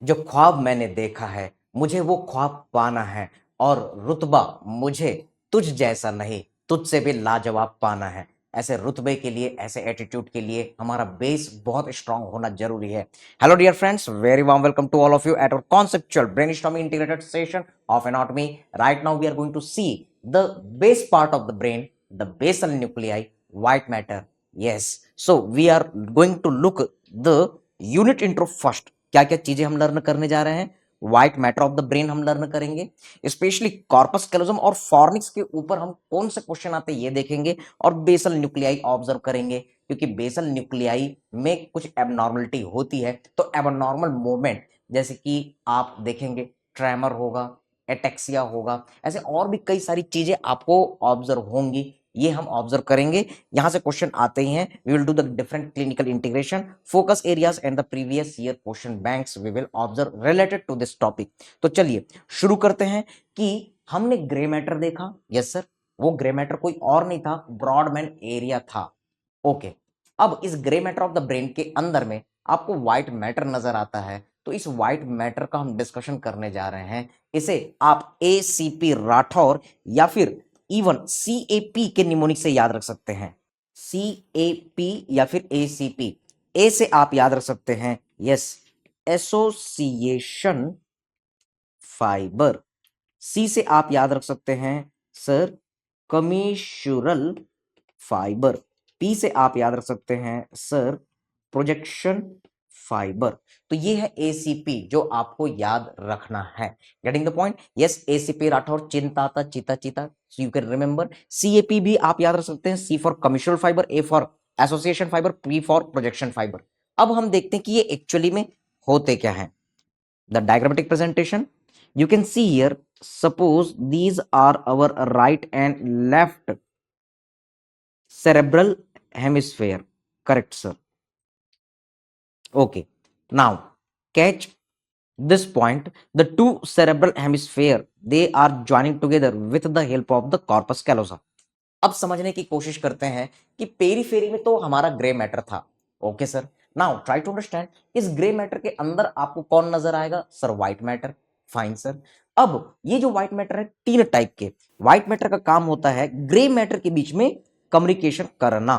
जो ख्वाब मैंने देखा है मुझे वो ख्वाब पाना है और रुतबा मुझे तुझ जैसा नहीं तुझसे भी लाजवाब पाना है। ऐसे रुतबे के लिए, ऐसे एटीट्यूड के लिए हमारा बेस बहुत स्ट्रांग होना जरूरी है। Hello dear friends, very warm welcome to all of you at our conceptual brainstorming integrated session of anatomy. Right now we are going to see the base part of the brain, the basal nuclei, white matter. Yes, so we are going to look the unit intro first. क्या क्या चीजें हम learn करने जा रहे हैं? White matter of the brain हम learn करेंगे, स्पेशली कॉर्पस कैलोजम और फॉर्निक्स के ऊपर हम कौन से क्वेश्चन आते हैं ये देखेंगे, और बेसल न्यूक्लियाई ऑब्जर्व करेंगे, क्योंकि बेसल न्यूक्लियाई में कुछ एबनॉर्मलिटी होती है। तो एबनॉर्मल मूवमेंट जैसे कि आप देखेंगे ट्रेमर होगा, एटेक्सिया होगा, ऐसे और भी कई सारी चीजें आपको ऑब्जर्व होंगी, ये हम ऑब्जर्व करेंगे। यहां से क्वेश्चन आते ही हैं। We will do the different clinical integration, focus areas and the previous year question banks we will observe related to this topic. तो चलिए शुरू करते हैं कि हमने ग्रे मैटर देखा। यस सर, वो ग्रे मैटर कोई और नहीं था, ब्रॉडमैन एरिया था। ओके, अब इस grey matter of the brain के अंदर में आपको व्हाइट मैटर नजर आता है, तो इस व्हाइट मैटर का हम डिस्कशन करने जा रहे हैं। इसे आप एसीपी राठौर या फिर इवन सीएपी के निमोनिक से याद रख सकते हैं। सीएपी या फिर एसीपी। ए से आप याद रख सकते हैं, यस, एसोसिएशन फाइबर। सी से आप याद रख सकते हैं सर, कमीशुरल फाइबर। पी से आप याद रख सकते हैं सर, प्रोजेक्शन फाइबर। तो ये है एसीपी जो आपको याद रखना है। Getting the point? Yes, ACP Rathore चिंताता चीता चीता, so you can remember. CAP भी आप याद रख सकते हैं, C for commissural fibre, A for association fibre, P for projection fibre. अब हम देखते हैं कि ये एक्चुअली में होते क्या है। The diagrammatic presentation you can see here, suppose these are our right and left cerebral hemisphere, correct sir? Okay, now catch this point. The two cerebral hemisphere, they are joining together with the help of the corpus callosum. अब समझने की कोशिश करते हैं कि periphery में तो हमारा ग्रे मैटर था। Okay sir, now try to understand, इस ग्रे मैटर के अंदर आपको कौन नजर आएगा? Sir white matter. Fine sir. अब ये जो व्हाइट मैटर है, तीन टाइप के व्हाइट मैटर का काम होता है ग्रे मैटर के बीच में कम्युनिकेशन करना।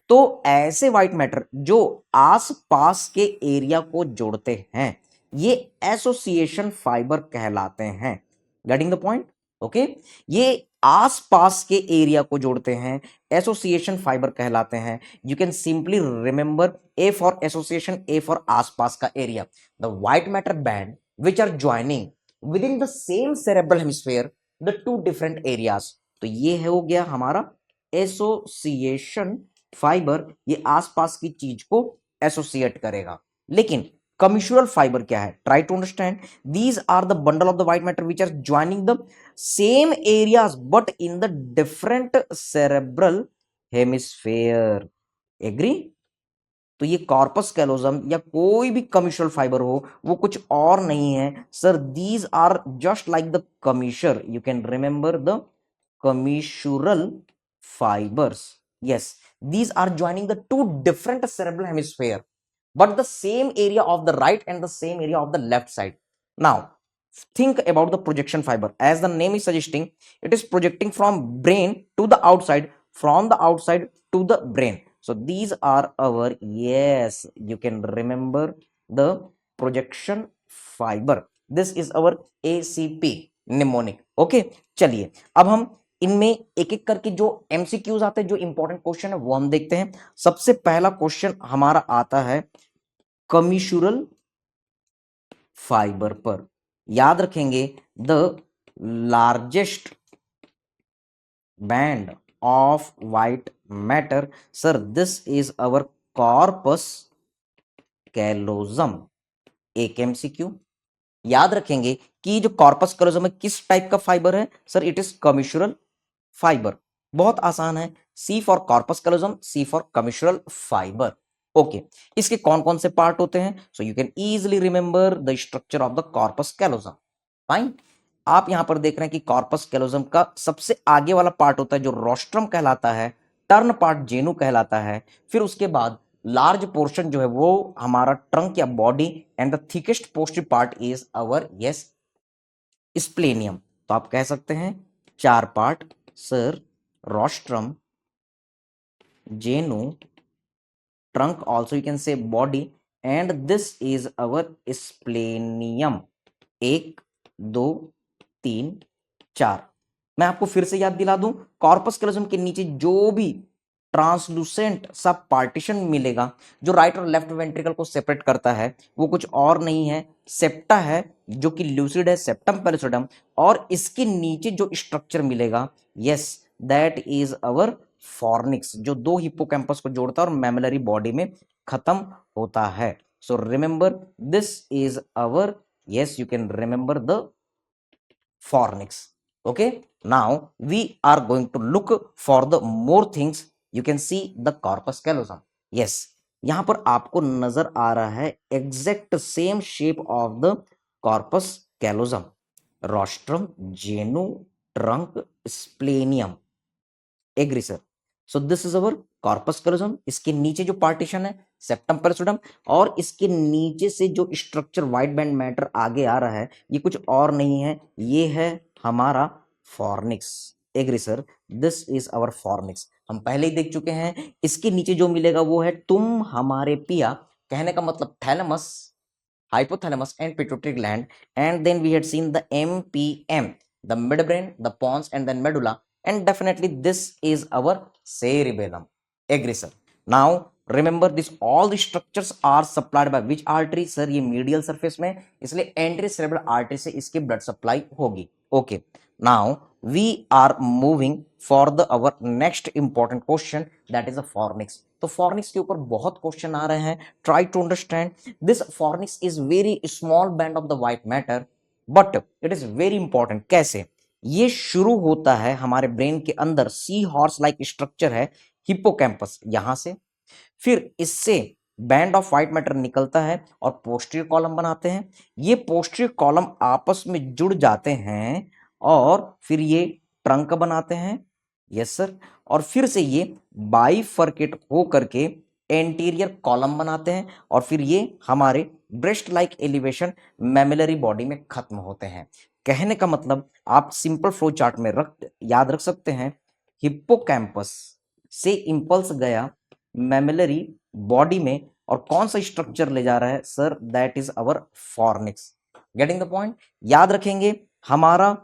तो ऐसे व्हाइट मैटर जो आसपास के एरिया को जोड़ते हैं, ये एसोसिएशन फाइबर कहलाते हैं। Getting the point? ओके, ये आसपास के एरिया को जोड़ते हैं, एसोसिएशन फाइबर कहलाते हैं। You can simply remember, A for association, A for आसपास का area. The white matter band which are joining within the same cerebral hemisphere the two different areas. तो ये है हो गया हमारा एसोसिएशन फाइबर, ये आसपास की चीज को एसोसिएट करेगा। लेकिन कमिशुरल फाइबर क्या है? Try to understand, these are the bundle of the white matter which are joining the same areas but in the different cerebral hemisphere. Agree? तो ये कॉर्पस कैलोजम या कोई भी कमिशुरल फाइबर हो, वो कुछ और नहीं है sir, these are just like the commissure. You can remember the commissural fibers. Yes, these are joining the two different cerebral hemisphere, but the same area of the right and the same area of the left side. Now, think about the projection fiber. As the name is suggesting, it is projecting from brain to the outside, from the outside to the brain. So these are our, yes, you can remember the projection fiber. This is our ACP mnemonic. Okay, चलिए अब हम इनमें एक एक करके जो MCQs आते हैं, जो इंपॉर्टेंट क्वेश्चन है, वो हम देखते हैं। सबसे पहला क्वेश्चन हमारा आता है कमिशुरल फाइबर पर। याद रखेंगे, the largest band of white matter, sir this is our corpus callosum. एक एमसीक्यू। याद रखेंगे कि जो कॉर्पस कैलोजम है किस टाइप का फाइबर है? Sir it is commissural fibre. बहुत आसान है, C for corpus callosum, C for commissural fibre. Okay, इसके कौन कौन से पार्ट होते हैं? So you can easily remember the structure of the corpus callosum. Fine, आप यहां पर देख रहे हैं कि कॉर्पस कैलोजम का सबसे आगे वाला पार्ट होता है जो रोस्ट्रम कहलाता है, टर्न पार्ट जेनु कहलाता है, फिर उसके बाद लार्ज पोर्शन जो है वो हमारा ट्रंक या body and the thickest posterior part is our yes splenium. तो आप कह सकते हैं 4 part sir, rostrum, genu, trunk also you can say body, and this is our splenium। 1 2 3 4। मैं आपको फिर से याद दिला दूं, कॉर्पस कैलोजम के नीचे जो भी ट्रांसलूसेंट सा पार्टीशन मिलेगा जो राइट और लेफ्ट वेंट्रिकल को सेपरेट करता है, वो कुछ और नहीं है, सेप्टा है, जो कि ल्यूसिड है, सेप्टम पेरिसोडम। और इसके नीचे जो स्ट्रक्चर मिलेगा, yes, that is our fornix, जो 2 हिप्पोकैम्पस को जोड़ता है और मैमुलरी बॉडी में खत्म होता है। So remember this is our, yes, you can remember the fornix। okay, now we are going to look for the more things। you can see the corpus callosum। yes, यहां पर आपको नजर आ रहा है exact same shape of the corpus callosum, rostrum, genu, trunk, splenium. Agree sir. So this is our corpus callosum. इसके नीचे जो पार्टीशन है सेप्टम पेरिसोडम, और इसके नीचे से जो स्ट्रक्चर वाइट बैंड मैटर आगे आ रहा है, ये कुछ और नहीं है, ये है हमारा fornix. Agree sir, this is our fornix. हम पहले ही देख चुके हैं, इसके नीचे जो मिलेगा वो है तुम हमारे पिया, कहने का मतलब thalamus, hypothalamus and pituitary gland, and then we had seen the MPM, the mid brain, the pons and then medulla, and definitely this is our cerebellum। agree sir। now remember this, all the structures are supplied by which artery sir, ये medial surface में, इसलिए entry cerebral artery से इसकी blood supply होगी। okay, now we are moving for the our next important question, that is a fornix। तो fornix के ऊपर बहुत क्वेश्चन आ रहे हैं, try to understand this। fornix is very small band of the white matter but it is very important। कैसे? ये शुरू होता है हमारे ब्रेन के अंदर, सी हॉर्स लाइक स्ट्रक्चर है हिप्पोकैम्पस, यहां से फिर इससे बैंड ऑफ व्हाइट मैटर निकलता है और पोस्टीरियर कॉलम बनाते हैं। ये पोस्टीरियर कॉलम आपस में जुड़ जाते हैं और फिर ये ट्रंक बनाते हैं, यस सर, और फिर से ये बाइफर्केट हो करके एंटीरियर कॉलम बनाते हैं और फिर ये हमारे breast like elevation mammillary body में खत्म होते हैं। कहने का मतलब आप सिंपल फ्लो चार्ट में याद रख सकते हैं, हिप्पोकैम्पस से इंपल्स गया मैमिलरी बॉडी में, और कौन सा स्ट्रक्चर ले जा रहा है sir, that is our fornix. Getting the point? याद रखेंगे हमारा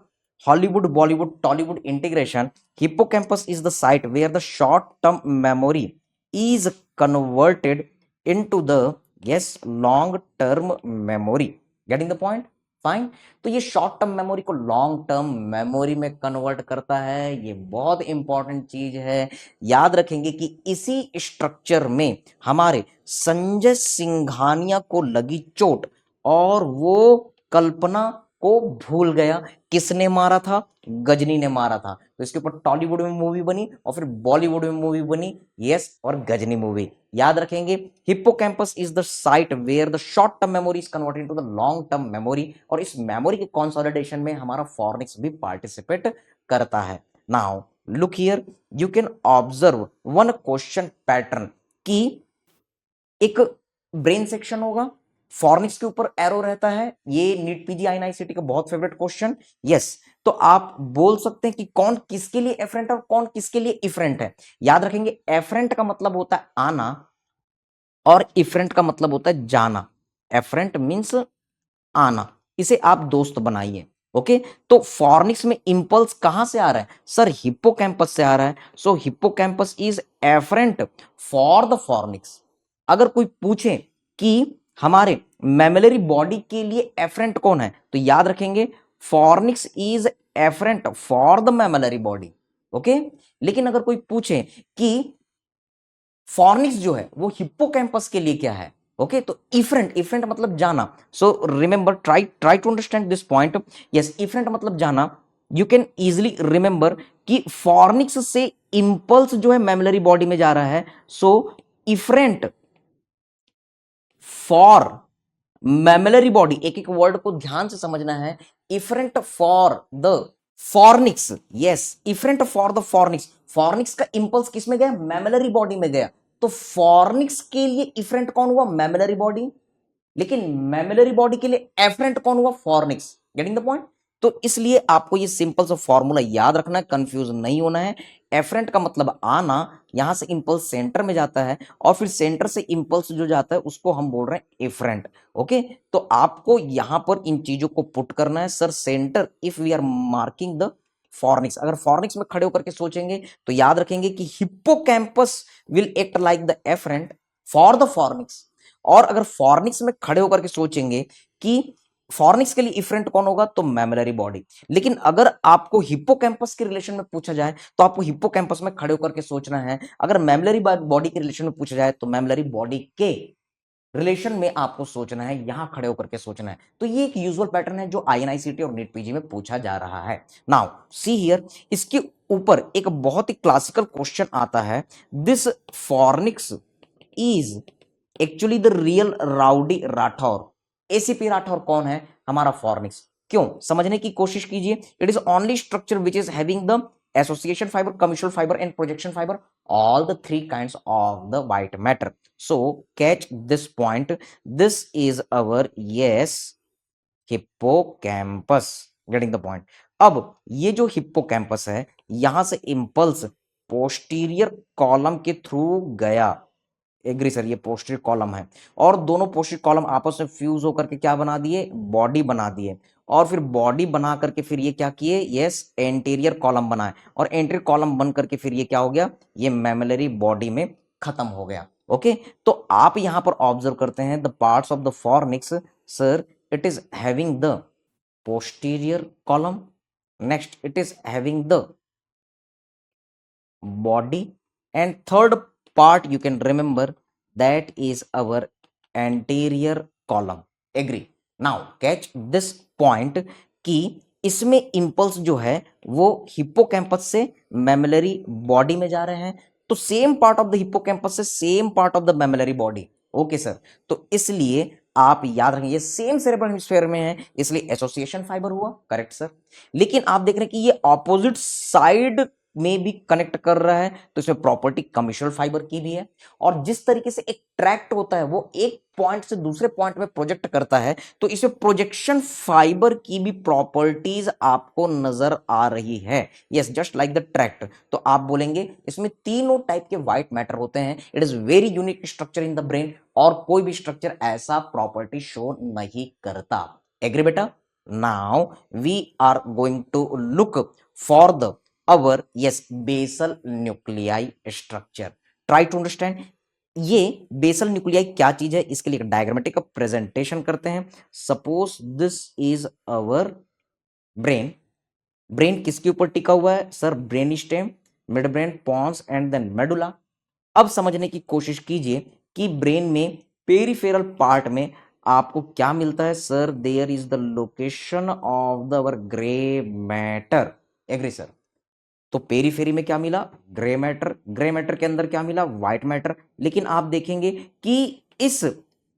Hollywood Bollywood Tollywood integration, hippocampus is the site where the short term memory is converted into the yes long term memory. Getting the point? Fine. तो ये short term memory को long term memory में convert करता है, ये बहुत important चीज है। याद रखेंगे कि इसी स्ट्रक्चर में हमारे संजय सिंघानिया को लगी चोट और वो कल्पना को भूल गया। किसने मारा था? गजनी ने मारा था। तो इसके ऊपर टॉलीवुड में मूवी बनी और फिर बॉलीवुड में मूवी बनी, यस, और गजनी मूवी। याद रखेंगे hippocampus is the site where the short term memory is converted to the long term memory, और इस मेमोरी के कंसोलिडेशन में हमारा फॉर्निक्स भी पार्टिसिपेट करता है। Now look here, you can observe one question pattern कि एक ब्रेन सेक्शन होगा, फॉर्निक्स के ऊपर एरो रहता है, ये नीट पीजी आईएनआईसीटी का बहुत फेवरेट क्वेश्चन। यस, तो आप बोल सकते हैं कि कौन किसके लिए एफरेंट है और कौन किसके लिए इफरेंट है। याद रखेंगे एफरेंट का मतलब होता है आना और इफरेंट का मतलब होता है जाना। एफरेंट मींस आना, इसे आप दोस्त बनाइए। ओके, तो फॉर्निक्स में इंपल्स कहां से आ रहा है सर? हिप्पोकैम्पस से आ रहा है। So hippocampus is efferent for the fornix. अगर कोई पूछे कि हमारे मैमिलरी बॉडी के लिए एफरेंट कौन है, तो याद रखेंगे fornix is efferent for the mammillary body. Okay, लेकिन अगर कोई पूछे कि फॉर्निक्स जो है वो हिप्पोकैम्पस के लिए क्या है, ओके, तो इफरेंट, इफरेंट मतलब जाना। So remember, try to understand this point. Yes, efferent मतलब जाना। यू कैन इजिली रिमेंबर कि फॉर्निक्स से इंपल्स जो है मैमिलरी बॉडी में जा रहा है, so efferent for mammillary body, एक एक वर्ड को ध्यान से समझना है। Efferent for the fornix, yes, efferent for the fornix. Fornix का इंपल्स किस में गया? मैमिलरी बॉडी में गया। तो फॉर्निक्स के लिए इफरेंट कौन हुआ? Mammillary body. लेकिन मैमिलरी बॉडी के लिए एफरेंट कौन हुआ? फॉर्निक्स। Getting the point? तो इसलिए आपको ये सिंपल सा फॉर्मूला याद रखना है, कंफ्यूज नहीं होना है। एफरेंट का मतलब आना, यहां से इंपल्स सेंटर में जाता है और फिर सेंटर से इंपल्स जो जाता है उसको हम बोल रहे हैं एफरेंट। ओके, तो आपको यहां पर इन चीजों को पुट करना है। Sir centre, if we are marking the fornix, अगर फॉर्निक्स में खड़े होकर के सोचेंगे तो याद रखेंगे कि hippocampus will act like the efferent for the fornix. और अगर फॉर्निक्स में खड़े होकर के सोचेंगे कि फॉर्निक्स के लिए इफरेंट कौन होगा, तो मैमिलरी बॉडी। लेकिन अगर आपको हिप्पोकैम्पस के रिलेशन में पूछा जाए तो आपको हिप्पोकैम्पस में खड़े होकर के सोचना है। अगर मैमिलरी बॉडी के रिलेशन में पूछा जाए तो मैमिलरी बॉडी के रिलेशन में आपको सोचना है, यहां खड़े होकर के सोचना है। तो ये एक यूजुअल पैटर्न है जो आईएनआईसीटी और नीट पीजी में पूछा जा रहा है। नाउ सी हियर, इसके ऊपर एक बहुत ही क्लासिकल क्वेश्चन आता है, this fornix is actually the real rowdy Rathore. ACP Rathore कौन है? हमारा फॉर्निक्स। क्यों? समझने की कोशिश कीजिए। It is only structure which is having the association fibre, commissural fibre and projection fibre, all the three kinds of the white matter. So catch this point, this is our, yes, hippocampus. Getting the point? अब ये जो hippocampus है, यहां से impulse posterior column के through गया। Agree sir, ये posterior column है और दोनों पोस्टीरियर कॉलम आपस में फ्यूज होकर के क्या बना दिए? बॉडी बना दिए। और फिर बॉडी बना करके फिर ये क्या किए? यस, एंटीरियर कॉलम बनाए और एंटीरियर कॉलम बन करके फिर ये क्या हो गया? ये मैमिलरी बॉडी में खत्म हो गया। ओके, तो आप यहां पर ऑब्जर्व करते हैं the parts of the fornix, sir it is having the posterior column, next it is having the body, and third part you can remember that is our anterior column. Agree? Now catch this point कि इसमें impulse जो है वो hippocampus से mammillary body में जा रहे हैं, तो same part of the hippocampus से same part of the mammillary body. Okay sir, तो इसलिए आप याद रखें ये सेम सेरेब्रल हेमिस्फीयर में है, इसलिए एसोसिएशन फाइबर हुआ। Correct sir. लेकिन आप देख रहे हैं कि ये ऑपोजिट साइड में भी कनेक्ट कर रहा है, तो इसमें प्रॉपर्टी कमिशनल फाइबर की भी है। और जिस तरीके से एक ट्रैक्ट होता है वो एक पॉइंट से दूसरे पॉइंट में प्रोजेक्ट करता है, तो इसमें प्रोजेक्शन फाइबर की भी प्रॉपर्टीज आपको नजर आ रही है। Yes, just like the tract. तो आप बोलेंगे इसमें तीनों टाइप के व्हाइट मैटर होते हैं। It is very unique structure in the brain और कोई भी स्ट्रक्चर ऐसा प्रॉपर्टी शो नहीं करता। एग्री बेटा? Now we are going to look for the our, yes, basal nuclei structure. Try to understand ये बेसल न्यूक्लियाई क्या चीज है, इसके लिए एक डायग्रामेटिक प्रेजेंटेशन करते हैं। Suppose this is our brain. Brain किसके ऊपर टिका हुआ है? Sir brain stem, mid brain, pons and then medulla. अब समझने की कोशिश कीजिए कि ब्रेन में पेरिफेरल पार्ट में आपको क्या मिलता है? Sir there is the location of the our grey matter. Agree sir? तो पेरीफेरी में क्या मिला? Grey matter. ग्रे मैटर के अंदर क्या मिला? White matter. लेकिन आप देखेंगे कि इस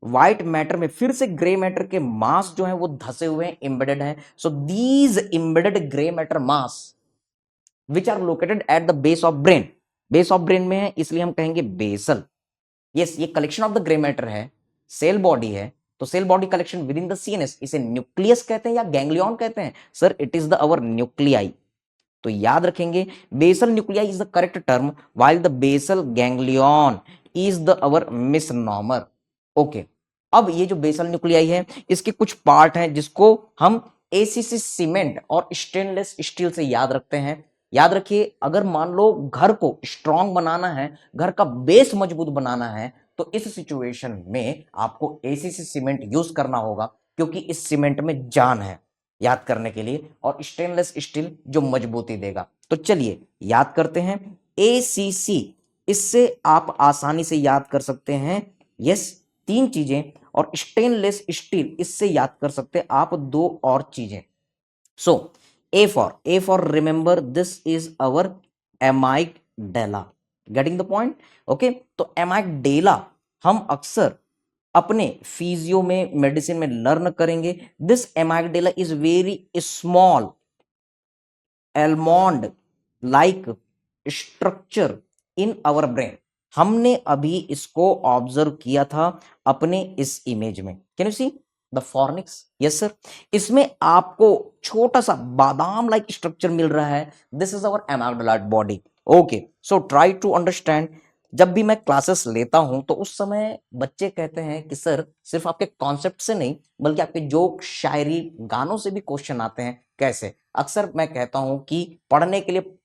व्हाइट मैटर में फिर से ग्रे मैटर के मास जो है वो धसे हुए हैं, एम्बेडेड है। So these embedded grey matter mass which are located at the base of brain, base of brain में है, इसलिए हम कहेंगे बेसल। यस, ये collection of the grey matter है, सेल बॉडी है, तो cell body collection within the CNS, इसे न्यूक्लियस कहते हैं या गैंग्लियन कहते हैं? Sir it is the our nuclei. तो याद रखेंगे basal nuclei is the correct term while the basal ganglion is the our misnomer. Okay, अब ये जो बेसल न्यूक्लियाई है इसके कुछ पार्ट हैं जिसको हम एसीसी सीमेंट और स्टेनलेस स्टील से याद रखते हैं। याद रखिए, अगर मान लो घर को स्ट्रांग बनाना है, घर का बेस मजबूत बनाना है, तो इस सिचुएशन में आपको एसीसी सीमेंट यूज करना होगा, क्योंकि इस सीमेंट में जान है याद करने के लिए, और स्टेनलेस स्टील जो मजबूती देगा। तो चलिए याद करते हैं एसीसी, इससे आप आसानी से याद कर सकते हैं। यस, तीन चीजें, और स्टेनलेस स्टील इससे याद कर सकते हैं आप दो और चीजें। सो A for remember this is our amygdala. Getting the point? Okay, तो amygdala हम अक्सर अपने फिजियो में, मेडिसिन में लर्न करेंगे। This amygdala is very small almond like structure in our brain. हमने अभी इसको ऑब्जर्व किया था अपने इस इमेज में। Can you see the fornix? Yes sir. इसमें आपको छोटा सा बादाम लाइक स्ट्रक्चर मिल रहा है। This is our amygdaloid body. Okay, so try to understand. जब भी मैं क्लासेस लेता हूं तो उस समय बच्चे कहते हैं कि सर सिर्फ आपके कॉन्सेप्ट से नहीं बल्कि आपके जोक, शायरी, गानों से भी क्वेश्चन आते हैं। कैसे? अक्सर मैं कहता हूं कि पढ़ने के लिए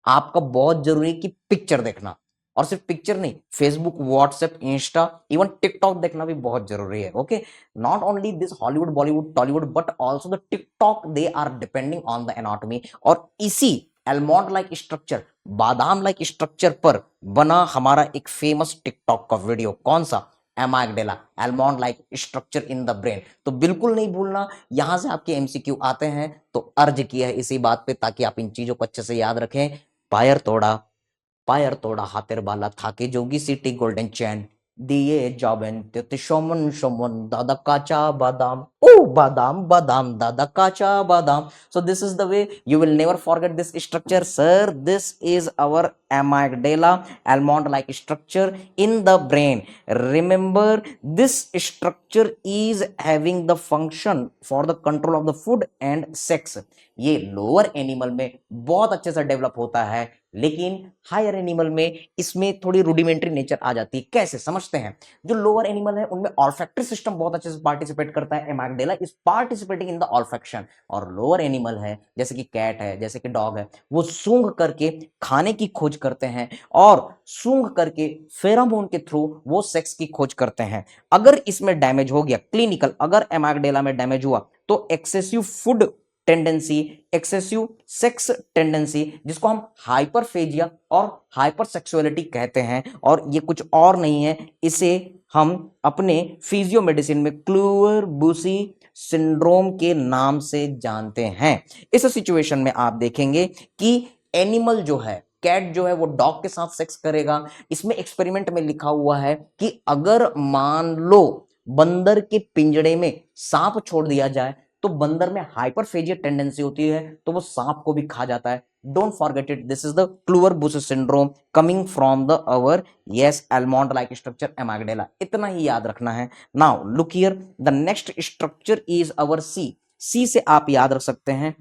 आपका बहुत जरूरी है कि पिक्चर देखना, और सिर्फ पिक्चर नहीं, Facebook, WhatsApp, Insta, even TikTok देखना भी बहुत जरूरी है। Okay, not only this Hollywood, Bollywood, Tollywood, but also the TikTok, they are depending on the anatomy. और इसी एलमोंड लाइक स्ट्रक्चर, बादाम लाइक स्ट्रक्चर पर बना हमारा एक फेमस टिकटॉक का वीडियो। कौन सा? Amygdala, almond like structure in the brain. तो बिल्कुल नहीं भूलना, यहां से आपके एमसीक्यू आते हैं तो अर्ज किया है इसी बात पे, ताकि आप इन चीजों को अच्छे से याद रखें। पायर तोड़ा हाथेर बाला थाके जोगी सिटी गोल्डन चैन दिए जाबेन ते शोमन शोमन दादा काचा बादाम, ओ बादाम बादाम दादा काचा बादाम। So this is the way you will never forget this structure, sir. This is our amygdala, almond like structure in the brain. Remember, this structure is having the function for the control of the food and sex. ये lower animal में बहुत अच्छे से develop होता है, लेकिन higher animal में इसमें थोड़ी रूडिमेंट्री नेचर आ जाती है। कैसे समझते हैं? जो लोअर एनिमल है उनमें ऑल्फैक्टरी सिस्टम बहुत अच्छे से पार्टिसिपेट करता है। Amygdala is participating in the olfaction. और लोअर एनिमल है जैसे कि कैट है, जैसे कि डॉग है, वो सूंघ करके खाने की खोज करते हैं और सूंघ करके फेरोमोन के थ्रू वो सेक्स की खोज करते हैं। अगर इसमें डैमेज हो गया क्लिनिकल, अगर एमाग्डेला में डैमेज हुआ तो excessive food tendency, excessive sex tendency, जिसको हम हाइपरफेजिया और हाइपरसेक्सुअलिटी कहते हैं, और ये कुछ और नहीं है, इसे हम अपने फिजियो मेडिसिन में क्लूअर-बुशी सिंड्रोम के नाम से जानते हैं। इस सिचुएशन में आप देखेंगे कि एनिमल जो है, कैट जो है, वो डॉग के साथ सेक्स करेगा। इसमें एक्सपेरिमेंट में लिखा हुआ है कि अगर मान लो बंदर के पिंजड़े में सांप छोड़ दिया जाए तो बंदर में हाइपरफेजिया टेंडेंसी होती है, तो वो सांप को भी खा जाता है। Don't forget it, this is the Kluver Bucy syndrome coming from the our yes almond like structure amygdala. इतना ही याद रखना है। Now look here, the next structure is our C. C से आप याद रख सकते हैं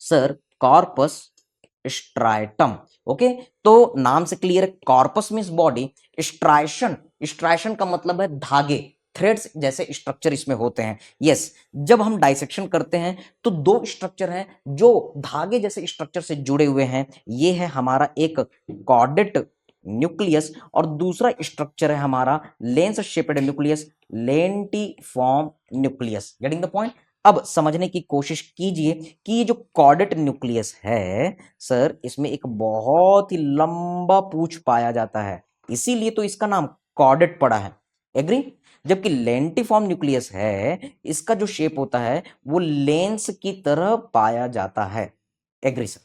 सर कॉर्पस स्ट्राइटम। ओके, तो नाम से क्लियर है, corpus means body, striation, striation का मतलब है धागे, थ्रेड्स जैसे स्ट्रक्चर इसमें होते हैं। यस, जब हम डाइसेक्शन करते हैं तो दो स्ट्रक्चर हैं जो धागे जैसे स्ट्रक्चर से जुड़े हुए हैं। ये है हमारा एक कॉर्डेट न्यूक्लियस और दूसरा स्ट्रक्चर है हमारा lens shaped nucleus, lentiform nucleus. Getting the point? अब समझने की कोशिश कीजिए कि ये जो कॉर्डेट न्यूक्लियस है सर, इसमें एक बहुत ही लंबा पूंछ पाया जाता है, इसीलिए तो इसका नाम कॉर्डेट पड़ा है। एग्री? जबकि लेंटिफॉर्म न्यूक्लियस है, इसका जो शेप होता है वो लेंस की तरह पाया जाता है। Agree sir?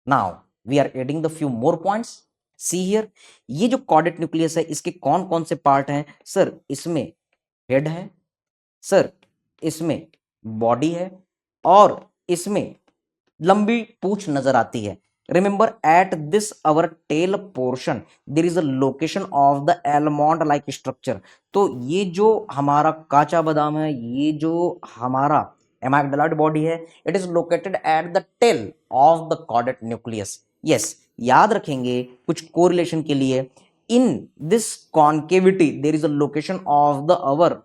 Now we are adding the few more points. See here, ये जो कॉर्डेट न्यूक्लियस है इसके कौन कौन से पार्ट हैं सर? इसमें हेड है सर, इसमें बॉडी है और इसमें लंबी पूंछ नजर आती है। Remember, at this our tail portion there is a location of the almond like structure. तो ये जो हमारा काचा बादाम है, ये जो हमारा एमाग्डालाइट बॉडी है, it is located at the tail of the caudate nucleus. Yes, याद रखेंगे कुछ कोरिलेशन के लिए, in this concavity there is a location of the our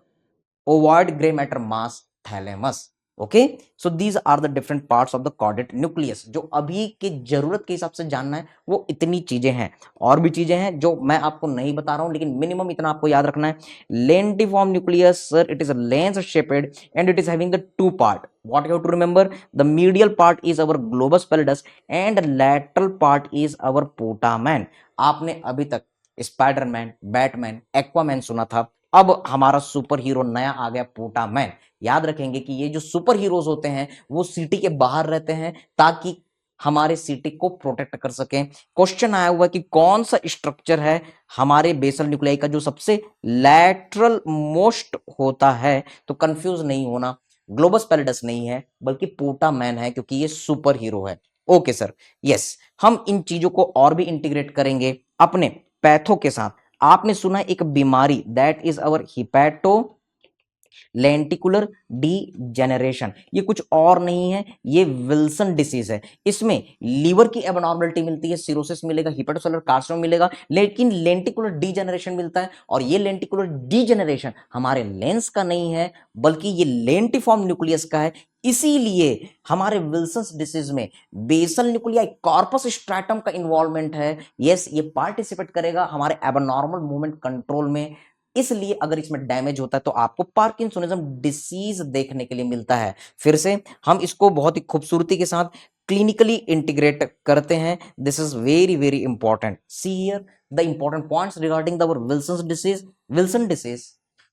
ovoid gray matter mass thalamus. Okay, so these are the different parts of the caudate nucleus. जो अभी की जरूरत के हिसाब से जानना है वो इतनी चीजें हैं। और भी चीजें हैं जो मैं आपको नहीं बता रहा हूं, लेकिन मिनिमम इतना आपको याद रखना है। Lentiform nucleus sir, it is a lens shaped and it is having the two part. What you have to remember, the medial part is our globus pallidus and lateral part is our putamen. आपने अभी तक Spiderman, Batman, Aquaman सुना था, अब हमारा super hero नया आ गया पोटामैन। याद रखेंगे कि ये जो सुपर हीरोज होते हैं वो सिटी के बाहर रहते हैं ताकि हमारे सिटी को प्रोटेक्ट कर सकें। क्वेश्चन आया हुआ कि कौन सा स्ट्रक्चर है हमारे बेसल न्यूक्लियाई का जो सबसे लैटरल मोस्ट होता है, तो कंफ्यूज नहीं होना, ग्लोबस पैलिडस नहीं है बल्कि पोटामैन है, क्योंकि ये सुपर हीरो है। ओके सर, यस, हम इन चीजों को और भी इंटीग्रेट करेंगे अपने पैथो के साथ। आपने सुना है एक बीमारी, that is our hepato lenticular degeneration. ये कुछ और नहीं है, ये विल्सन डिसीज है। इसमें लीवर की एबनॉर्मलिटी मिलती है, सिरोसिस मिलेगा, हिपेटोसेलुलर कार्सिनोमा मिलेगा, लेकिन लेंटिकुलर डीजेनरेशन मिलता है। और ये लेंटिकुलर डीजेनरेशन हमारे लेंस का नहीं है, बल्कि ये लेंटिफॉर्म न्यूक्लियस का है। इसीलिए हमारे विल्सन्स डिसीज में बेसल न्यूक्लियाई कॉर्पस स्ट्रैटम का इन्वॉल्वमेंट है। यस, ये पार्टिसिपेट करेगा हमारे एबनॉर्मल मूवमेंट कंट्रोल में। इसलिए अगर इसमें डैमेज होता है तो आपको पार्किंसोनिज्म डिसीज देखने के लिए मिलता है। फिर से हम इसको बहुत ही खूबसूरती के साथ क्लिनिकली इंटीग्रेट करते हैं। This is very very important. C here the important points regarding the Wilson disease. Wilson disease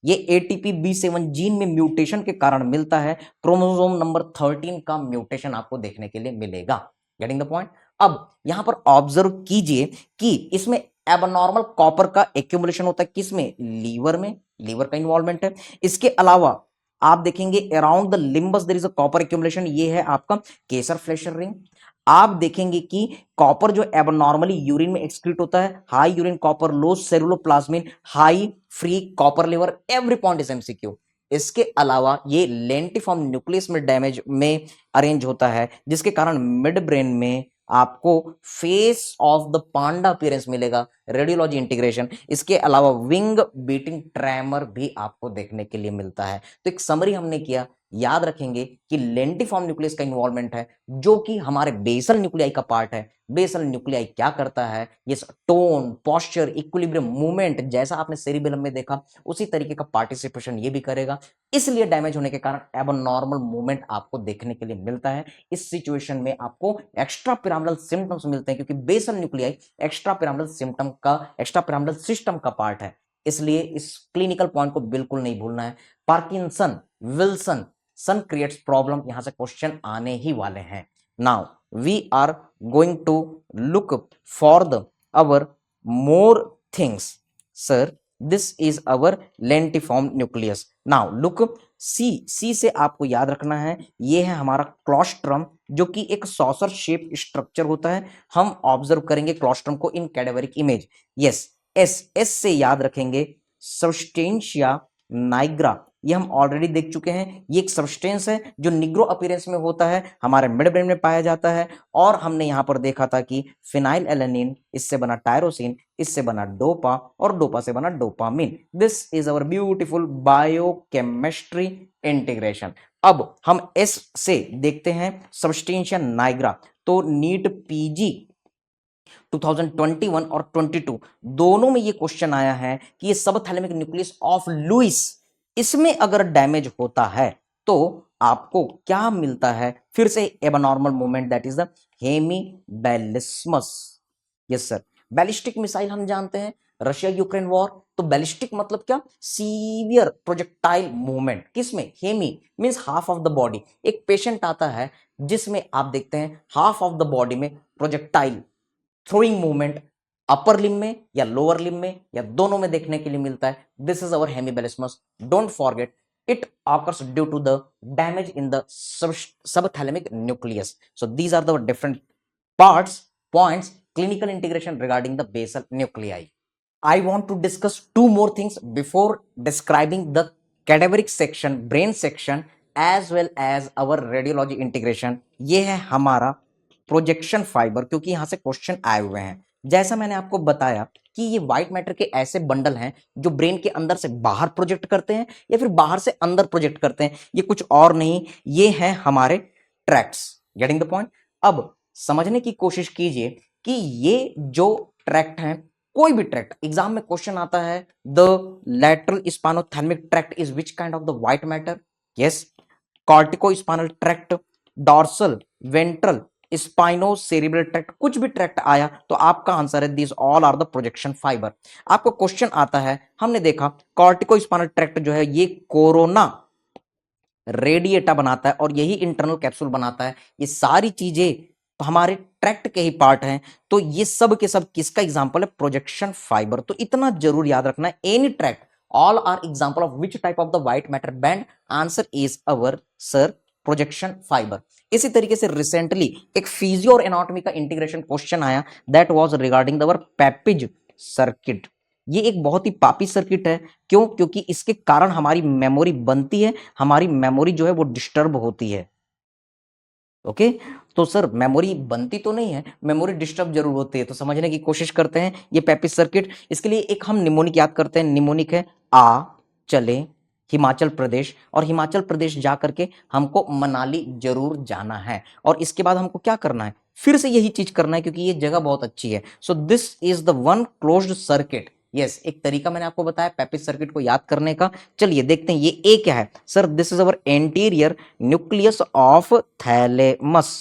ये एटीपी B7 जीन में म्यूटेशन के कारण मिलता है। क्रोमोसोम नंबर 13 का म्यूटेशन आपको देखने के लिए मिलेगा। Getting the point. अब यहां पर ऑब्जर्व कीजिए कि इसमें एबनॉर्मल कॉपर का एक्यूमुलेशन होता है। किसमें? लीवर में, लीवर का इन्वॉल्वमेंट है। इसके अलावा आप देखेंगे around the limbus there is a copper accumulation, ये है आपका केसर फ्लेशर रिंग। आप देखेंगे कि कॉपर जो एबनॉर्मली यूरिन में एक्सक्रीट होता है, high urine copper, low ceruloplasmin, high free copper level, every point is MCQ. इसके अलावा ये लेंटिफॉर्म न्यूक्लियस में डैमेज में अरेंज होता है, जिसके कारण मिड ब्रेन में आपको face of the panda appearance मिलेगा, रेडियोलॉजी इंटीग्रेशन। इसके अलावा विंग बीटिंग ट्रेमर भी आपको देखने के लिए मिलता है। तो एक समरी हमने किया, याद रखेंगे कि लेंटिफॉर्म न्यूक्लियस का इन्वॉल्वमेंट है, जो कि हमारे बेसल न्यूक्लियाई का पार्ट है। बेसल न्यूक्लियाई क्या करता है? ये टोन, पोस्चर, इक्विलिब्रियम, मूवमेंट, जैसा आपने सेरिबेलम में देखा उसी तरीके का पार्टिसिपेशन ये भी करेगा। इसलिए डैमेज होने के कारण एबनॉर्मल मूवमेंट आपको देखने के लिए मिलता है। इस सिचुएशन में आपको एक्स्ट्रा पिरामिडल सिम्टम्स मिलते हैं, क्योंकि basal nuclei extra pyramidal symptom का, एक्स्ट्रा पिरामिडल सिस्टम का पार्ट है। इसलिए इस क्लिनिकल पॉइंट को बिल्कुल नहीं भूलना है। Parkinson, Wilson, son creates problem, यहां से क्वेश्चन आने ही वाले हैं। Now we are going to look for the our more things. Sir, this is our lentiform nucleus. Now look, C से आपको याद रखना है, ये है हमारा क्लोस्ट्रम, जो कि एक सॉसर शेप स्ट्रक्चर होता है। हम ऑब्जर्व करेंगे क्लोस्ट्रम को इन कैडेवरिक इमेज। यस, एस से याद रखेंगे सब्सटेंशिया नाइग्रा, ये हम ऑलरेडी देख चुके हैं। ये एक सब्सटेंस है जो निग्रो अपीयरेंस में होता है, हमारे मिड ब्रेन में पाया जाता है। और हमने यहां पर देखा था कि फिनाइल एलेनिन, इससे बना टायरोसिन, इससे बना डोपा, और डोपा से बना dopamine. This is our beautiful biochemistry integration. अब हम एस से देखते हैं सब्सटेंशिया नाइग्रा। तो नीट पीजी 2021 और 22 दोनों में ये क्वेश्चन आया है कि ये सबथैलेमिक न्यूक्लियस ऑफ लुइस, इसमें अगर डैमेज होता है तो आपको क्या मिलता है? फिर से abnormal movement, that is the hemiballismus. Yes sir, ballistic missile हम जानते हैं, रशिया यूक्रेन वॉर, तो बैलिस्टिक मतलब क्या? Severe projectile movement. किसमें? Hemi means half of the body. एक पेशेंट आता है जिसमें आप देखते हैं हाफ ऑफ द बॉडी में projectile throwing movement, upper limb में या लोअर लिम में या दोनों में देखने के लिए मिलता है। This is our hemiballismus. Don't forget, it occurs due to the damage in the subthalamic nucleus. So these are the different parts, points, clinical integration regarding the basal nuclei. I want to discuss two more things before describing the cadaveric section, brain section, as well as our radiology integration. ये है हमारा projection fibre, क्योंकि यहां से question आए हुए हैं। जैसा मैंने आपको बताया कि ये व्हाइट मैटर के ऐसे बंडल हैं जो ब्रेन के अंदर से बाहर प्रोजेक्ट करते हैं या फिर बाहर से अंदर प्रोजेक्ट करते हैं। ये कुछ और नहीं, ये हैं हमारे ट्रैक्ट्स। Getting the point. अब समझने की कोशिश कीजिए कि ये जो ट्रैक्ट हैं, कोई भी ट्रैक्ट, एग्जाम में क्वेश्चन आता है the lateral spinothalamic tract is which kind of the white matter? Yes, cortico spinal tract, dorsal, ventral, spino cerebral tract, कुछ भी ट्रैक्ट आया तो आपका आंसर है this all are the projection fiber. आपको क्वेश्चन आता है, हमने देखा कॉर्टिको स्पाइनल ट्रैक्ट जो है ये कोरोना रेडिएटा बनाता है और यही इंटरनल कैप्सूल बनाता है। ये सारी चीजें तो हमारे ट्रैक्ट के ही पार्ट हैं। तो ये सब के सब किसका एग्जांपल है? Projection fibre. तो इतना जरूर याद रखना है, any tract, all are example of which type of the white matter band? Answer is our sir projection fibre. इसी तरीके से रिसेंटली एक फिजियो और एनाटॉमी का इंटीग्रेशन क्वेश्चन आया, that was regarding our Papez circuit. ये एक बहुत ही पापी सर्किट है। क्यों? क्योंकि इसके कारण हमारी मेमोरी बनती है, हमारी मेमोरी जो है वो डिस्टर्ब होती है। ओके, तो सर मेमोरी बनती तो नहीं है, मेमोरी डिस्टर्ब जरूर होती है। तो समझने की कोशिश करते हैं ये पेपिस सर्किट। इसके लिए एक हम निमोनिक याद करते हैं। निमोनिक है आ चले हिमाचल प्रदेश, और हिमाचल प्रदेश जा करके हमको मनाली जरूर जाना है। और इसके बाद हमको क्या करना है? फिर से यही चीज करना है, क्योंकि ये जगह बहुत अच्छी है। सो this is the one closed circuit. Yes, एक तरीका मैंने आपको बताया पेपिस सर्किट को याद करने का। चलिए देखते हैं ये ए क्या है। Sir this is our anterior nucleus of thalamus.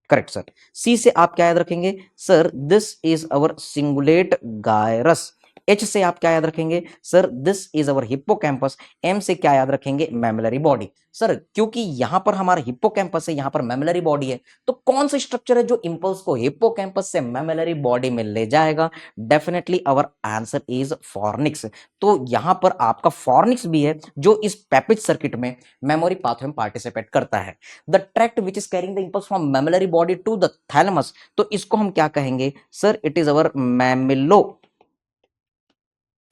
Correct sir. C से आप क्या याद रखेंगे? Sir this is our cingulate gyrus. H से आप क्या याद रखेंगे? Sir this is our hippocampus. M से क्या याद रखेंगे? मेमलरी बॉडी। सर क्योंकि यहां पर हमारा हिप्पोकैम्पस है, यहां पर मेमलरी बॉडी है, तो कौन सा स्ट्रक्चर है जो इंपल्स को हिप्पोकैम्पस से मेमलरी बॉडी में ले जाएगा? Definitely our answer is fornix. तो यहां पर आपका फॉर्निक्स भी है, जो इस पेपिज सर्किट में मेमोरी पाथवे में पार्टिसिपेट करता है। The tract which is carrying the impulse from mammillary body to the thalamus, तो इसको हम क्या कहेंगे? Sir it is our मैमिलो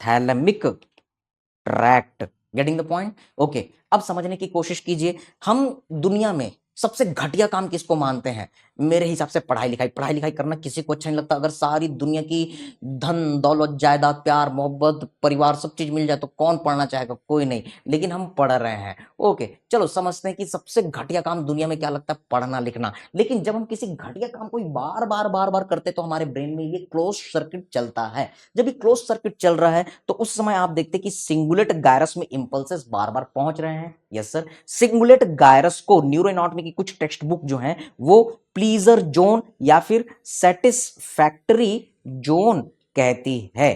thalamic tract. Getting the point? Okay, अब समझने की कोशिश कीजिए। हम दुनिया में सबसे घटिया काम किसको मानते हैं? मेरे हिसाब से पढ़ाई लिखाई। पढ़ाई लिखाई करना किसी को अच्छा नहीं लगता। अगर सारी दुनिया की धन दौलत जायदाद प्यार मोहब्बत परिवार सब चीज मिल जाए तो कौन पढ़ना चाहेगा? कोई नहीं, लेकिन हम पढ़ रहे हैं। ओके, चलो समझते हैं कि सबसे घटिया काम दुनिया में क्या लगता है? पढ़ना लिखना। लेकिन जब हम किसी घटिया काम को बार बार बार बार करते तो हमारे ब्रेन में ये क्लोज सर्किट चलता है। जब ये क्लोज सर्किट चल रहा है तो उस समय आप देखते हैं कि सिंगुलेट गायरस में इंपल्सेस बार बार पहुंच रहे हैं। यस सर, सिंगुलेट गायरस को न्यूरो एनाटॉमी की कुछ टेक्स्ट बुक जो है वो प्लीजर जोन या फिर सेटिस्फैक्टरी जोन कहती है।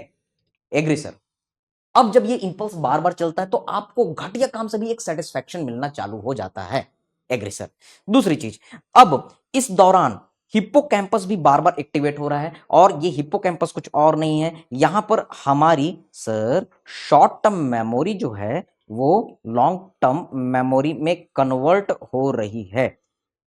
Agree sir. अब जब ये इंपल्स बार बार चलता है तो आपको घटिया काम से भी एक सेटिस्फैक्शन मिलना चालू हो जाता है। Agree sir. दूसरी चीज, अब इस दौरान हिप्पोकैम्पस भी बार बार एक्टिवेट हो रहा है, और ये हिप्पोकैम्पस कुछ और नहीं है, यहां पर हमारी सर शॉर्ट टर्म मेमोरी जो है वो लॉन्ग टर्म मेमोरी में कन्वर्ट हो रही है।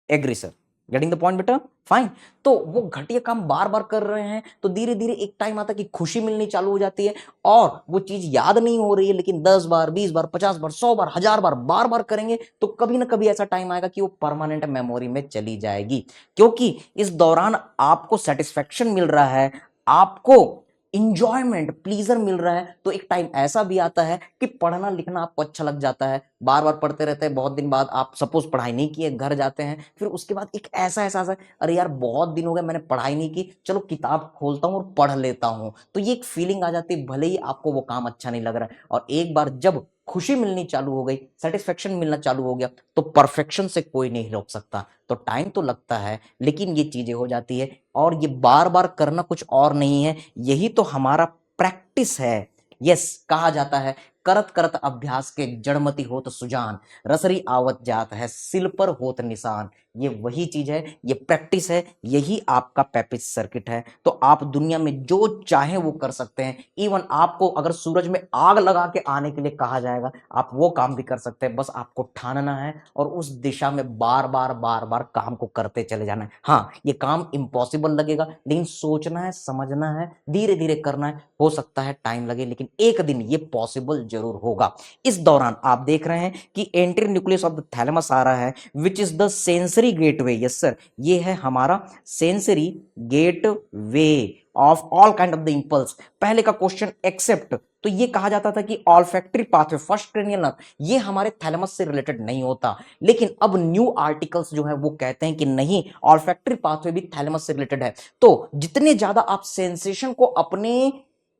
Agree sir. Getting the point बेटा? फाइन। तो वो घटिया काम बार बार कर रहे हैं तो धीरे धीरे एक टाइम आता है कि खुशी मिलनी चालू हो जाती है, और वो चीज याद नहीं हो रही है, लेकिन 10 बार 20 बार 50 बार 100 बार 1000 बार बार बार करेंगे तो कभी ना कभी ऐसा टाइम आएगा कि वो परमानेंट मेमोरी में चली जाएगी। क्योंकि इस दौरान आपको सेटिस्फेक्शन मिल रहा है, आपको इंजॉयमेंट प्लीजर मिल रहा है, तो एक टाइम ऐसा भी आता है कि पढ़ना लिखना आपको अच्छा लग जाता है। बार बार पढ़ते रहते हैं, बहुत दिन बाद आप सपोज पढ़ाई नहीं किए, घर जाते हैं, फिर उसके बाद एक ऐसा एहसास है, अरे यार बहुत दिन हो गए मैंने पढ़ाई नहीं की, चलो किताब खोलता हूं और पढ़ लेता हूं। तो ये एक फीलिंग आ जाती है, भले ही आपको वो काम अच्छा नहीं लग रहा है, और एक बार जब खुशी मिलनी चालू हो गई, सेटिस्फेक्शन मिलना चालू हो गया, तो परफेक्शन से कोई नहीं रोक सकता। तो टाइम तो लगता है, लेकिन ये चीजें हो जाती है, और ये बार बार करना कुछ और नहीं है, यही तो हमारा प्रैक्टिस है। यस, कहा जाता है करत करत अभ्यास के जड़मति होत सुजान, रसरी आवत जात है सिल पर होत निशान। ये वही चीज है, ये प्रैक्टिस है, यही आपका पेपिज सर्किट है। तो आप दुनिया में जो चाहे वो कर सकते हैं। इवन आपको अगर सूरज में आग लगा के आने के लिए कहा जाएगा, आप वो काम भी कर सकते हैं। बस आपको ठानना है और उस दिशा में बार बार काम को करते चले जाना है। हाँ, ये काम इम्पॉसिबल लगेगा, लेकिन सोचना है, समझना है, धीरे धीरे करना है। हो सकता है टाइम लगे, लेकिन एक दिन ये पॉसिबल जरूर होगा। इस दौरान आप देख रहे हैं कि anterior nucleus of the thalamus आ रहा है, which is the sensory gateway. Yes sir, ये है हमारा sensory gateway of all kind of the impulse. पहले का क्वेश्चन एक्सेप्ट, तो ये कहा जाता था कि olfactory pathway first cranial nerve ये हमारे थैलेमस से रिलेटेड नहीं होता, लेकिन अब न्यू आर्टिकल्स जो है वो कहते हैं कि नहीं, ऑल्फैक्टरी पाथवे भी थैलेमस से रिलेटेड है। तो जितने ज्यादा आप सेंसेशन को अपने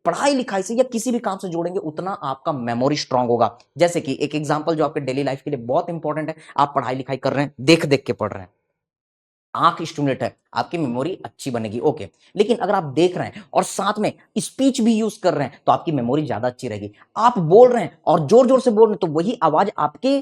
पढ़ाई लिखाई से या किसी भी काम से जोड़ेंगे, उतना आपका मेमोरी स्ट्रांग होगा। जैसे कि एक एग्जांपल जो आपके डेली लाइफ के लिए बहुत इंपॉर्टेंट है, आप पढ़ाई लिखाई कर रहे हैं, देख देख के पढ़ रहे हैं, आंख स्टिमुलेट है, आपकी मेमोरी अच्छी बनेगी। ओके, लेकिन अगर आप देख रहे हैं और साथ में स्पीच भी यूज कर रहे हैं तो आपकी मेमोरी ज्यादा अच्छी रहेगी। आप बोल रहे हैं और जोर जोर से बोल रहे हैं तो वही आवाज आपके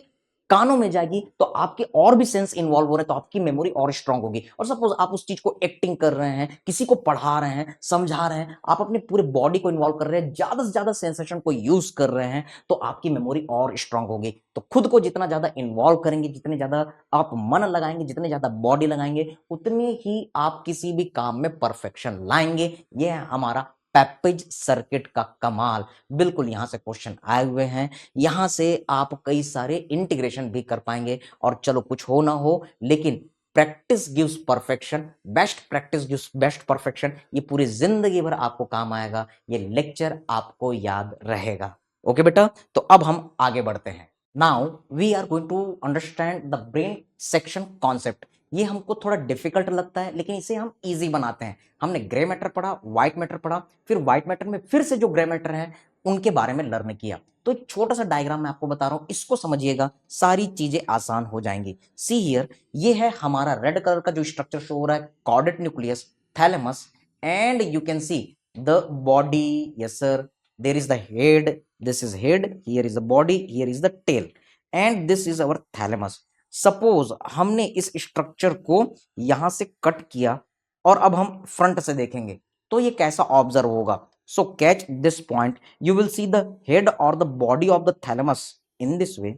कानों में जाएगी, तो आपके और भी सेंस इन्वॉल्व हो रहे हैं, तो आपकी मेमोरी और स्ट्रांग होगी। और सपोज आप उस चीज को एक्टिंग कर रहे हैं, किसी को पढ़ा रहे हैं, समझा रहे हैं, आप अपने पूरे बॉडी को इन्वॉल्व कर रहे हैं, ज्यादा से ज्यादा सेंसेशन को यूज कर रहे हैं, तो आपकी मेमोरी और स्ट्रांग होगी। तो खुद को जितना ज्यादा इन्वॉल्व करेंगे, जितने ज्यादा आप मन लगाएंगे, जितने ज्यादा बॉडी लगाएंगे, उतने ही आप किसी भी काम में परफेक्शन लाएंगे। यह है हमारा पेपेज सर्किट का कमाल। बिल्कुल यहां से क्वेश्चन आए हुए हैं, यहां से आप कई सारे इंटीग्रेशन भी कर पाएंगे। और चलो कुछ हो ना हो, लेकिन practice gives perfection, best practice gives best perfection. ये पूरी जिंदगी भर आपको काम आएगा, ये लेक्चर आपको याद रहेगा। ओके बेटा, तो अब हम आगे बढ़ते हैं। Now we are going to understand the brain section concept. ये हमको थोड़ा डिफिकल्ट लगता है, लेकिन इसे हम इजी बनाते हैं। हमने ग्रे मैटर पढ़ा, व्हाइट मैटर पढ़ा, फिर व्हाइट मैटर में फिर से जो ग्रे मैटर है उनके बारे में लर्न किया। तो एक छोटा सा डायग्राम मैं आपको बता रहा हूं, इसको समझिएगा, सारी चीजें आसान हो जाएंगी। सी हियर, ये है हमारा रेड कलर का जो स्ट्रक्चर शो हो रहा है, caudate nucleus, thalamus, and you can see the body. Yes sir, there is the head, this is head, here is the body, here is the tail, and this is our thalamus. Suppose हमने इस structure को यहां से cut किया और अब हम front से देखेंगे तो ये कैसा ऑब्जर्व होगा। So catch this point, you will see the head और the body of the thalamus in this way,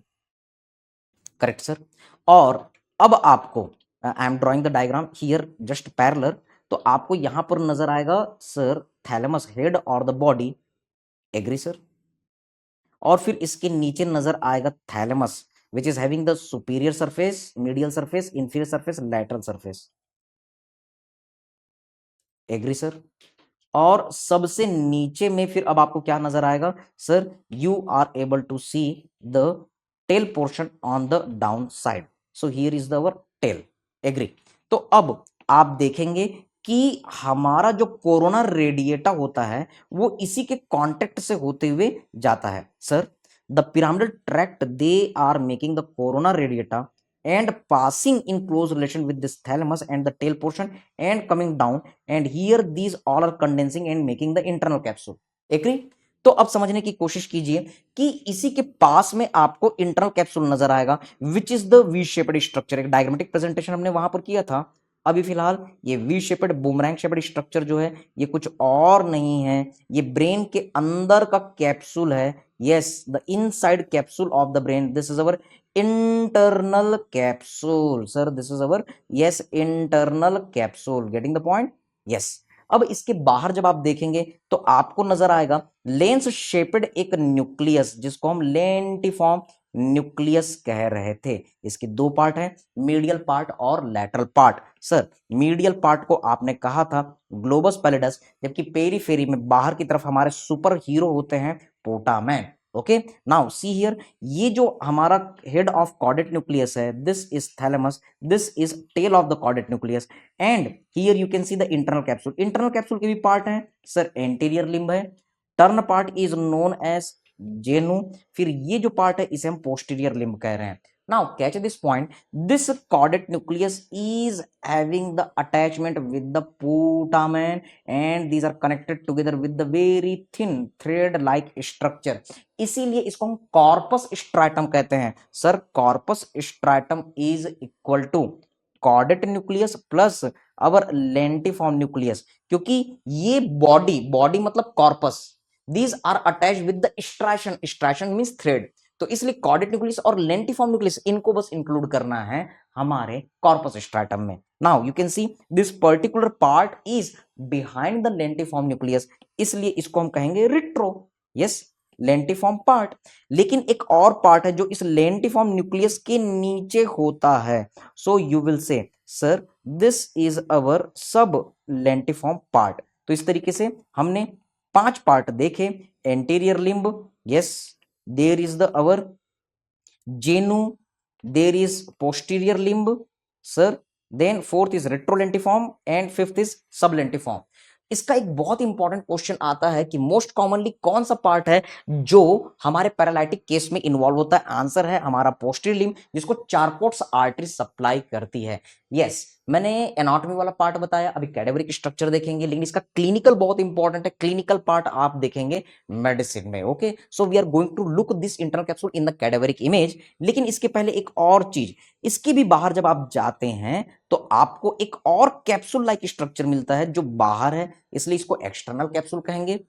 correct sir. और अब आपको I am drawing the diagram here just parallel, तो आपको यहां पर नजर आएगा सर थैलेमस हेड और द बॉडी, एग्री सर। और फिर इसके नीचे नजर आएगा thalamus which is having the superior surface, medial surface, inferior surface, lateral surface, agree sir. और सबसे नीचे में फिर अब आपको क्या नजर आएगा sir, you are able to see the tail portion on the down side, so here is the tail, agree. तो अब आप देखेंगे कि हमारा जो कोरोना रेडिएटा होता है वो इसी के कांटेक्ट से होते हुए जाता है sir. The pyramidal tract they are making the corona radiata and passing in close relation with this thalamus and the tail portion and coming down, and here these all are condensing and making the internal capsule, agree। तो अब समझने की कोशिश कीजिए कि इसी के पास में आपको इंटरनल कैप्सूल नजर आएगा which is the V shaped structure. एक डायग्रामेटिक प्रेजेंटेशन हमने वहां पर किया था। अभी फिलहाल ये V shaped boomerang shaped structure जो है ये कुछ और नहीं है, ये ब्रेन के अंदर का कैप्सूल है। Yes, the inside capsule of the brain, this is our internal capsule sir, this is our yes internal capsule, getting the point, yes। अब इसके बाहर जब आप देखेंगे तो आपको नजर आएगा लेंस शेपेड एक न्यूक्लियस जिसको हम लेंटिफॉर्म न्यूक्लियस कह रहे थे। इसके दो पार्ट हैं, मीडियल पार्ट और lateral part. Sir medial part को आपने कहा था ग्लोबस पैलिडस, जबकि पेरीफेरी में बाहर की तरफ हमारे सुपर हीरो होते हैं putamen. Okay, now see here, ये जो हमारा हेड ऑफ कॉर्डेट न्यूक्लियस है, this is thalamus, this is tail of the caudate nucleus, and here you can see the internal capsule. Internal capsule के भी part हैं sir, anterior limb है, turn part is known as genu, फिर ये जो part है इसे हम पोस्टीरियर लिम्ब कह रहे हैं। Now catch this point, this caudate nucleus is having the attachment with the putamen and these are connected together with the very thin thread like structure, इसीलिए इसको हम कॉर्पस स्ट्रैटम कहते हैं। Sir corpus striatum is equal to caudate nucleus plus our lentiform nucleus, क्योंकि ये body मतलब corpus, these are attached with the striation means thread, तो इसलिए कॉर्डेट न्यूक्लियस और लेंटिफॉर्म न्यूक्लियस इनको बस इंक्लूड करना है हमारे कॉर्पस स्ट्रैटम में। Now you can see this particular part is behind the lentiform nucleus, इसलिए इसको हम कहेंगे रिट्रो, यस लेंटिफॉर्म पार्ट। लेकिन एक और पार्ट है जो इस लेंटिफॉर्म न्यूक्लियस के नीचे होता है, so you will say sir this is अवर सब लेंटिफॉर्म पार्ट। तो इस तरीके से हमने 5 पार्ट देखे, anterior limb, yes there is the our genu, there is posterior limb sir, then fourth is retrolentiform and fifth is sublentiform। इसका एक बहुत इंपॉर्टेंट क्वेश्चन आता है कि मोस्ट कॉमनली कौन सा पार्ट है जो हमारे पैरालाइटिक केस में इन्वॉल्व होता है। आंसर है हमारा पोस्टीरियर लिम्ब, जिसको चारकोट्स आर्टरी सप्लाई करती है। यस, मैंने एनाटॉमी वाला पार्ट बताया, अभी कैडेवरिक स्ट्रक्चर देखेंगे, लेकिन इसका क्लिनिकल बहुत इंपॉर्टेंट है, क्लिनिकल पार्ट आप देखेंगे मेडिसिन में। Okay, so we are going to look this internal capsule in the cadaveric image. लेकिन इसके पहले एक और चीज, इसके भी बाहर जब आप जाते हैं तो आपको एक और कैप्सूल लाइक स्ट्रक्चर मिलता है जो बाहर है, इसलिए इसको एक्सटर्नल कैप्सूल कहेंगे।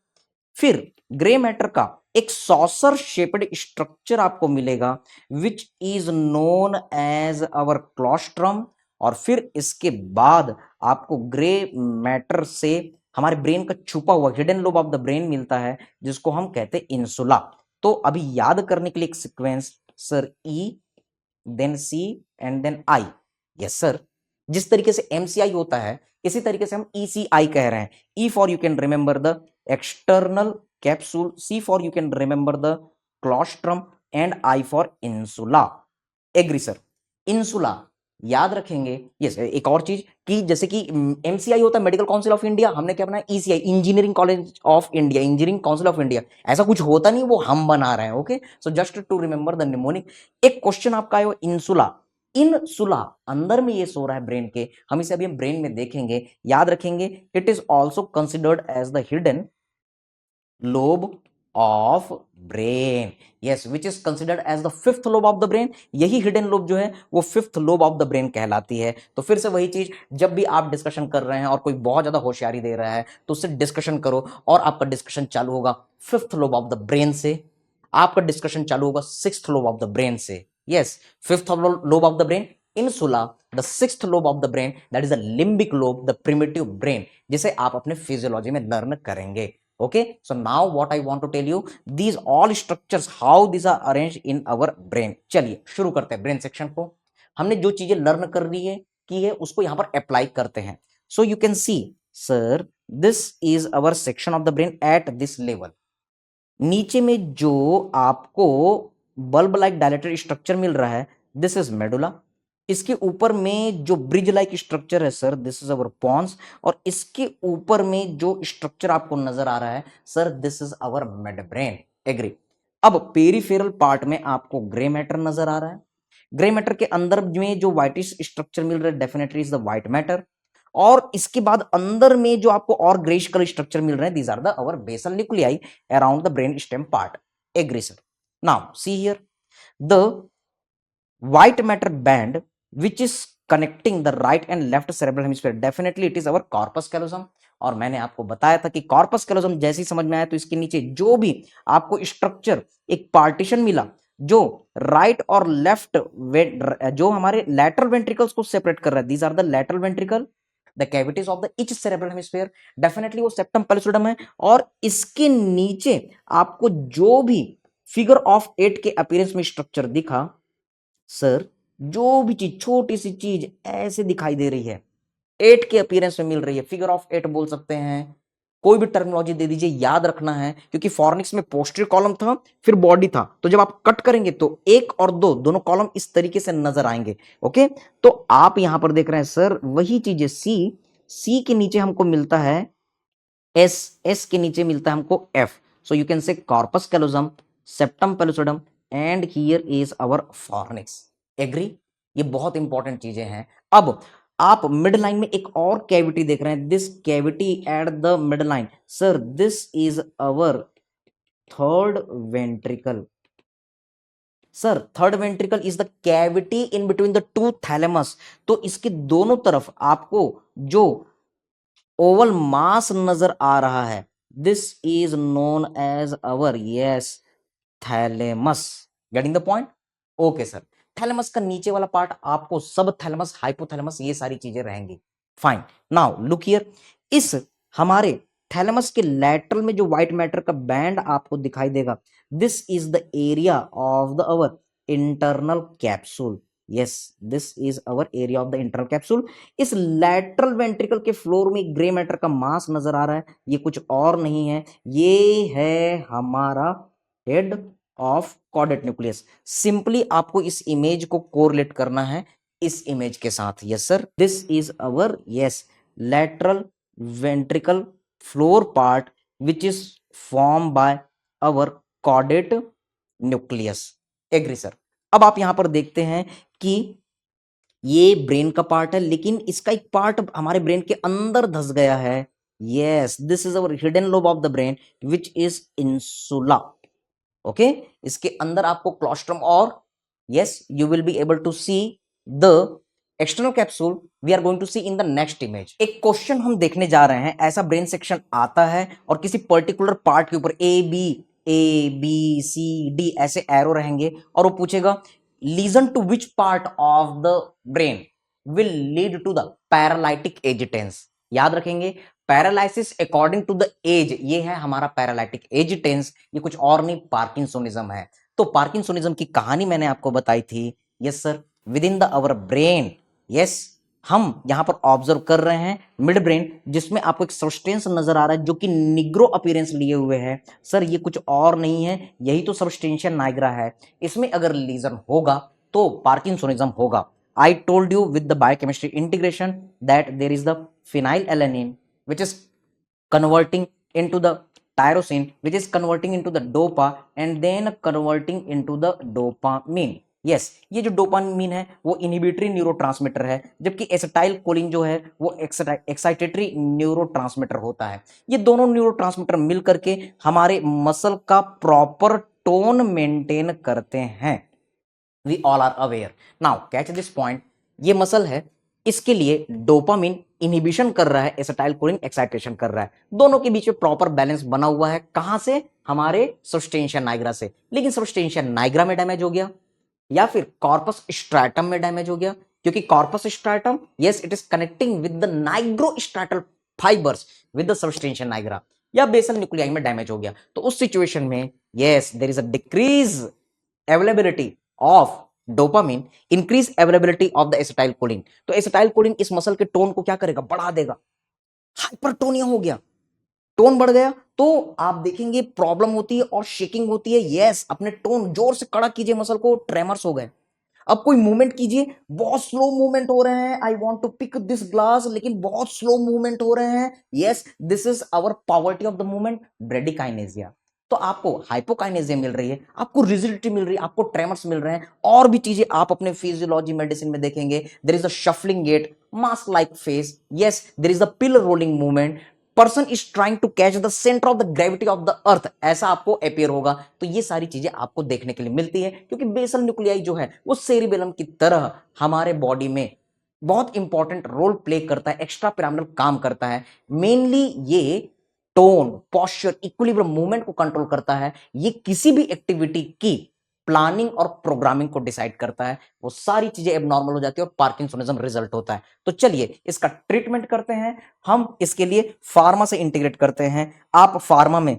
फिर ग्रे मैटर का एक सॉसर शेप्ड स्ट्रक्चर आपको मिलेगा which is known as our claustrum, और फिर इसके बाद आपको ग्रे मैटर से हमारे ब्रेन का छुपा हुआ hidden lobe of the brain मिलता है, जिसको हम कहते हैं इंसुला। तो अभी याद करने के लिए एक sequence, sir E then C and then I. Yes sir, जिस तरीके से एमसीआई होता है इसी तरीके से हम ईसीआई कह रहे हैं। E for you can remember the external capsule, C for you can remember the claustrum and I for insula. Agree sir. Insula याद रखेंगे। यस, एक और चीज कि जैसे कि एमसीआई होता है मेडिकल काउंसिल ऑफ इंडिया, हमने क्या बनाया ECI, engineering college of India, engineering council of India. ऐसा कुछ होता नहीं, वो हम बना रहे हैं। Okay, so just to remember the mnemonic. एक क्वेश्चन आपका आया इंसुला, इंसुला अंदर में ये सो रहा है ब्रेन के, हम इसे अभी हम ब्रेन में देखेंगे, याद रखेंगे। It is also considered as the hidden lobe of brain. Yes, which is considered as the fifth lobe of the brain. यही हिडन लोब जो है वो fifth lobe of the brain कहलाती है। तो फिर से वही चीज, जब भी आप डिस्कशन कर रहे हैं और कोई बहुत ज्यादा होशियारी दे रहा है तो उससे डिस्कशन करो, और आपका डिस्कशन चालू होगा fifth lobe of the brain से, आपका डिस्कशन चालू होगा sixth lobe of the brain से। Yes, fifth lobe of the brain insula, the sixth lobe of the brain that is the limbic lobe, the primitive brain, जिसे आप अपने physiology में learn करेंगे। Okay, so now what I want to tell you, these all structures how these are arranged in our brain। चलिए शुरू करते हैं brain section को। हमने जो चीजें लर्न कर रही है की है उसको यहां पर अप्लाई करते हैं। So you can see sir, this is our section of the brain at this level. नीचे में जो आपको बल्ब लाइक डायलेटेड स्ट्रक्चर मिल रहा है, दिस इज मेडुला। इसके ऊपर में जो ब्रिज लाइक स्ट्रक्चर है sir, this is our pons. और इसके ऊपर में जो स्ट्रक्चर आपको नजर आ रहा है sir, this is our midbrain. Agree. अब पेरिफेरल पार्ट में आपको ग्रे मैटर नजर आ रहा है। ग्रे मैटर के अंदर में जो व्हाइटिश स्ट्रक्चर मिल रहा है definitely is the white matter. और इसके बाद अंदर में जो आपको और ग्रेश कलर स्ट्रक्चर मिल रहे हैं, these are the our basal nuclei around the brain stem part. Agree sir. Now see here the white matter band which is connecting the right and left cerebral hemisphere, definitely it is our corpus callosum। और मैंने आपको बताया था कि corpus callosum जैसे ही समझ में आया तो इसके नीचे जो भी आपको स्ट्रक्चर एक पार्टीशन मिला जो राइट और लेफ्ट जो हमारे लैटरल वेंट्रिकल्स को सेपरेट कर रहा है, these are the lateral ventricle, the cavities of the each cerebral hemisphere, definitely वो सेप्टम पैलिसोडम है। और इसके नीचे आपको जो भी फिगर ऑफ 8 के अपीयरेंस में स्ट्रक्चर दिखा सर, जो भी चीज छोटी सी चीज ऐसे दिखाई दे रही है 8 के अपीयरेंस में मिल रही है, फिगर ऑफ 8 बोल सकते हैं, कोई भी टर्मिनोलॉजी दे दीजिए, याद रखना है क्योंकि फॉर्निक्स में पोस्टीरियर कॉलम था फिर बॉडी था, तो जब आप कट करेंगे तो 1 और 2 दोनों कॉलम इस तरीके से नजर आएंगे। ओके, तो आप यहां पर देख रहे हैं सर वही चीज है, सी के नीचे हमको मिलता है एस के नीचे मिलता है हमको F. So you can say corpus callosum, septum pellucidum and here is our fornix. Agree. ये बहुत इंपॉर्टेंट चीजें हैं। अब आप मिड लाइन में एक और कैविटी देख रहे हैं, this cavity at the mid line sir, this is our third ventricle. Sir third ventricle is the cavity in between the two thalamus. तो इसके दोनों तरफ आपको जो ओवल मास नजर आ रहा है, this is known as our yes thalamus. Getting the point? Okay sir. Thalamus का नीचे वाला पार्ट आपको सब थैलेमस, हाइपोथैलेमस, ये सारी चीजें रहेंगी। फाइन। नाउ लुक हियर, इस हमारे थैलेमस के लैटरल में जो व्हाइट मैटर का बैंड आपको दिखाई देगा, this is the area of the our internal capsule. Yes, this is our area of the internal capsule. इस लैटरल वेंट्रिकल के फ्लोर में ग्रे मैटर का मास नजर आ रहा है, ये कुछ और नहीं है, ये है हमारा head of caudate nucleus. Simply आपको इस इमेज को कोरिलेट करना है इस इमेज के साथ। Yes sir, this is our yes lateral ventricle floor part which is form by our caudate nucleus. Agree sir. अब आप यहां पर देखते हैं कि ये ब्रेन का पार्ट है, लेकिन इसका एक पार्ट हमारे ब्रेन के अंदर धस गया है। Yes, this is our hidden lobe of the brain which is insula. Okay, इसके अंदर आपको क्लोस्ट्रम और yes you will be able to see the external capsule, we are going to see in the next image. एक क्वेश्चन हम देखने जा रहे हैं, ऐसा ब्रेन सेक्शन आता है और किसी पर्टिकुलर पार्ट के ऊपर ए बी सी डी ऐसे एरो रहेंगे और वो पूछेगा lesion to which part of the brain will lead to the paralytic agitans. याद रखेंगे paralysis according to the age, ये है हमारा पैरालिटिक एज टेंस, ये कुछ और नहीं पार्किंसोनिज्म है। तो पार्किंसोनिज्म की कहानी मैंने आपको बताई थी। Yes sir, with in the our brain, yes हम यहां पर ऑब्जर्व कर रहे हैं मिड ब्रेन, जिसमें आपको एक सब्सटेंस नजर आ रहा है जो कि निग्रो अपीयरेंस लिए हुए है। सर ये कुछ और नहीं है, यही तो सब्सटेंशिया नाइग्रा है। इसमें अगर लीजन होगा तो पार्किंसोनिज्म होगा। I told you with the biochemistry integration that there is the phenylalanine which is converting into the tyrosine, which is converting into the dopa and then converting into the dopamine. Yes yes, ये जो dopamine है वो inhibitory neurotransmitter है, जबकि acetyl choline जो है वो excitatory neurotransmitter होता है। ये दोनों न्यूरोट्रांसमीटर मिल करके हमारे मसल का प्रॉपर टोन मेंटेन करते हैं। We all are aware. Now catch this point. ये मसल है, इसके लिए डोपामिन इनहिबिशन कर रहा है, एसिटाइलकोलिन एक्साइटेशन कर रहा है। दोनों के बीच में प्रॉपर बैलेंस बना हुआ है। कहां से? हमारे सब्सटेंशिया नाइग्रा से। लेकिन सब्सटेंशिया नाइग्रा में डैमेज हो गया या फिर कॉर्पस स्ट्रैटम में डैमेज हो गया, क्योंकि corpus striatum, yes, it is connecting with the nigrostriatal fibres with the substantia nigra, या बेसल न्यूक्लियाई में डैमेज हो गया। तो उस सिचुएशन में yes there is a decrease availability of dopamine, increase availability of the acetylcholine। तो acetylcholine इस muscle के टोन को क्या करेगा? बढ़ा देगा। हाइपरटोनिया हो गया, टोन बढ़ गया, तो आप देखेंगे प्रॉब्लम होती है और शेकिंग होती है। यस, अपने टोन जोर से कड़ा कीजिए, मसल को, ट्रेमर्स हो गए। अब कोई मूवमेंट कीजिए, बहुत स्लो मूवमेंट हो रहे हैं। I want to pick this glass, लेकिन बहुत स्लो मूवमेंट हो रहे हैं। Yes, this is our poverty of the movement, bradykinesia. तो आपको हाइपोकाइनेजिया मिल रही है, आपको रिजिडिटी मिल रही है, आपको ट्रेमर्स मिल रहे हैं, और भी चीजें आप अपने फिजियोलॉजी मेडिसिन में देखेंगे। There is a shuffling gait, mask like face, yes, there is a pillar rolling movement, person is trying to catch the centre of the gravity of the earth, ऐसा आपको अपियर होगा। तो ये सारी चीजें आपको देखने के लिए मिलती है, क्योंकि बेसल न्यूक्लियाई जो है वो सेरिबेलम की तरह हमारे बॉडी में बहुत इंपॉर्टेंट रोल प्ले करता है, एक्स्ट्रा पिरामिडल काम करता है। मेनली ये टोन, पोस्चर, इक्विलिब्रियम, मूवमेंट को कंट्रोल करता है। ये किसी भी एक्टिविटी की प्लानिंग और प्रोग्रामिंग को डिसाइड करता है। वो सारी चीजें एबनॉर्मल हो जाती है और पार्किंसोनिज्म रिजल्ट होता है। तो चलिए इसका ट्रीटमेंट करते हैं। हम इसके लिए फार्मा से इंटीग्रेट करते हैं। आप फार्मा में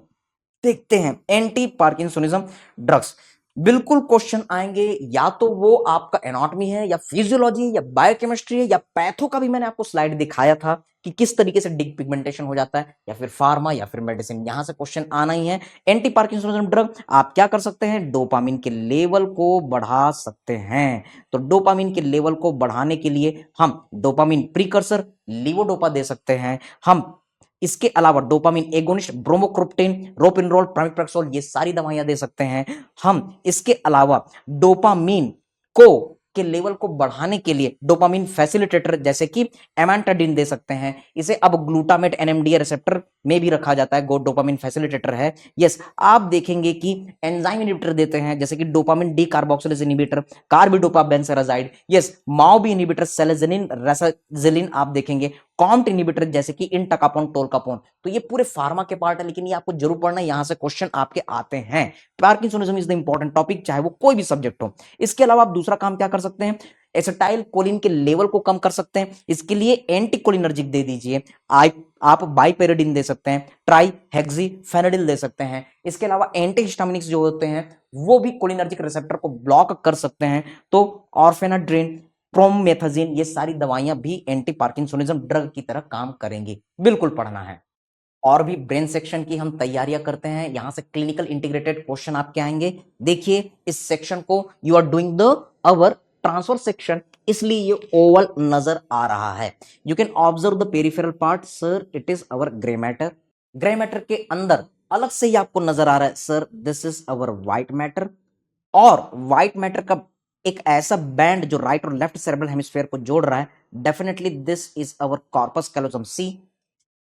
देखते हैं एंटी पार्किंसोनिज्म ड्रग्स। बिल्कुल क्वेश्चन आएंगे, या तो वो आपका एनाटॉमी है, या फिजियोलॉजी, या बायोकेमिस्ट्री है, या पैथो का भी मैंने आपको स्लाइड दिखाया था कि किस तरीके से डिग पिगमेंटेशन हो जाता है, या फिर फार्मा, या फिर मेडिसिन, यहां से क्वेश्चन आना ही है। एंटी पार्किंसोनिज्म ड्रग आप क्या कर सकते हैं? डोपामिन के लेवल को बढ़ा सकते हैं। तो डोपामिन के लेवल को बढ़ाने के लिए हम डोपामिन प्रीकर्सर लीवोडोपा दे सकते हैं। हम इसके अलावा डोपामिन एगोनिस्ट, ब्रोमोक्रोप्टेन, रोपिनरोल, प्रामिप्रैक्सोल, ये सारी दवाइयां दे सकते हैं। हम इसके अलावा डोपामिन को के लेवल को बढ़ाने के लिए डोपामिन फैसिलिटेटर जैसे कि एमांटाडिन दे सकते हैं। इसे अब ग्लूटामेट एनएमडीए रिसेप्टर में भी रखा जाता है, गो डोपामिन फैसिलिटेटर है। यस, आप देखेंगे कि एंजाइम इनहिबिटर देते हैं, जैसे कि dopamine decarboxylase inhibitor, carbidopa benserazide, yes, MAO B inhibitor, selegiline, rasagiline आप देखेंगे, कॉम्ट इनहिबिटर जैसे कि इंटकापोन, टोलकापोन। तो ये पूरे फार्मा के पार्ट है, लेकिन ये आपको जरूर पढ़ना है, यहां से क्वेश्चन आपके आते हैं। Parkinsonism is the important topic, चाहे वो कोई भी सब्जेक्ट हो। इसके अलावा आप दूसरा काम क्या कर सकते हैं? एसिटाइल कोलिन के लेवल को कम कर सकते हैं। इसके लिए एंटीकोलिनर्जिक दे दीजिए। आप बाइपेरिडिन दे सकते हैं, ट्राई हेक्सी फेनेडिल दे सकते हैं। इसके अलावा एंटीहिस्टामिनिक्स जो होते हैं वो भी कोलिनर्जिक रिसेप्टर को ब्लॉक कर सकते हैं। तो ऑर्फेनाड्रिन, प्रोमेथाजिन, ये सारी दवाइयां भी एंटी पार्किंसोनिज्म ड्रग की तरह काम करेंगी। बिल्कुल पढ़ना है। और भी ब्रेन सेक्शन की हम तैयारियां करते हैं, यहां से क्लिनिकल इंटीग्रेटेड क्वेश्चन आपके आएंगे। देखिए इस सेक्शन को you are doing the our transfer section, इसलिए ये ओवल नजर आ रहा है। You can observe the peripheral part, sir it is our grey matter. Grey matter के अंदर अलग से ही आपको नजर आ रहा है, sir this is our white matter. और व्हाइट मैटर का एक ऐसा बैंड जो राइट और लेफ्ट सेरेब्रल हेमिस्फीयर को जोड़ रहा है, definitely this is our corpus callosum C.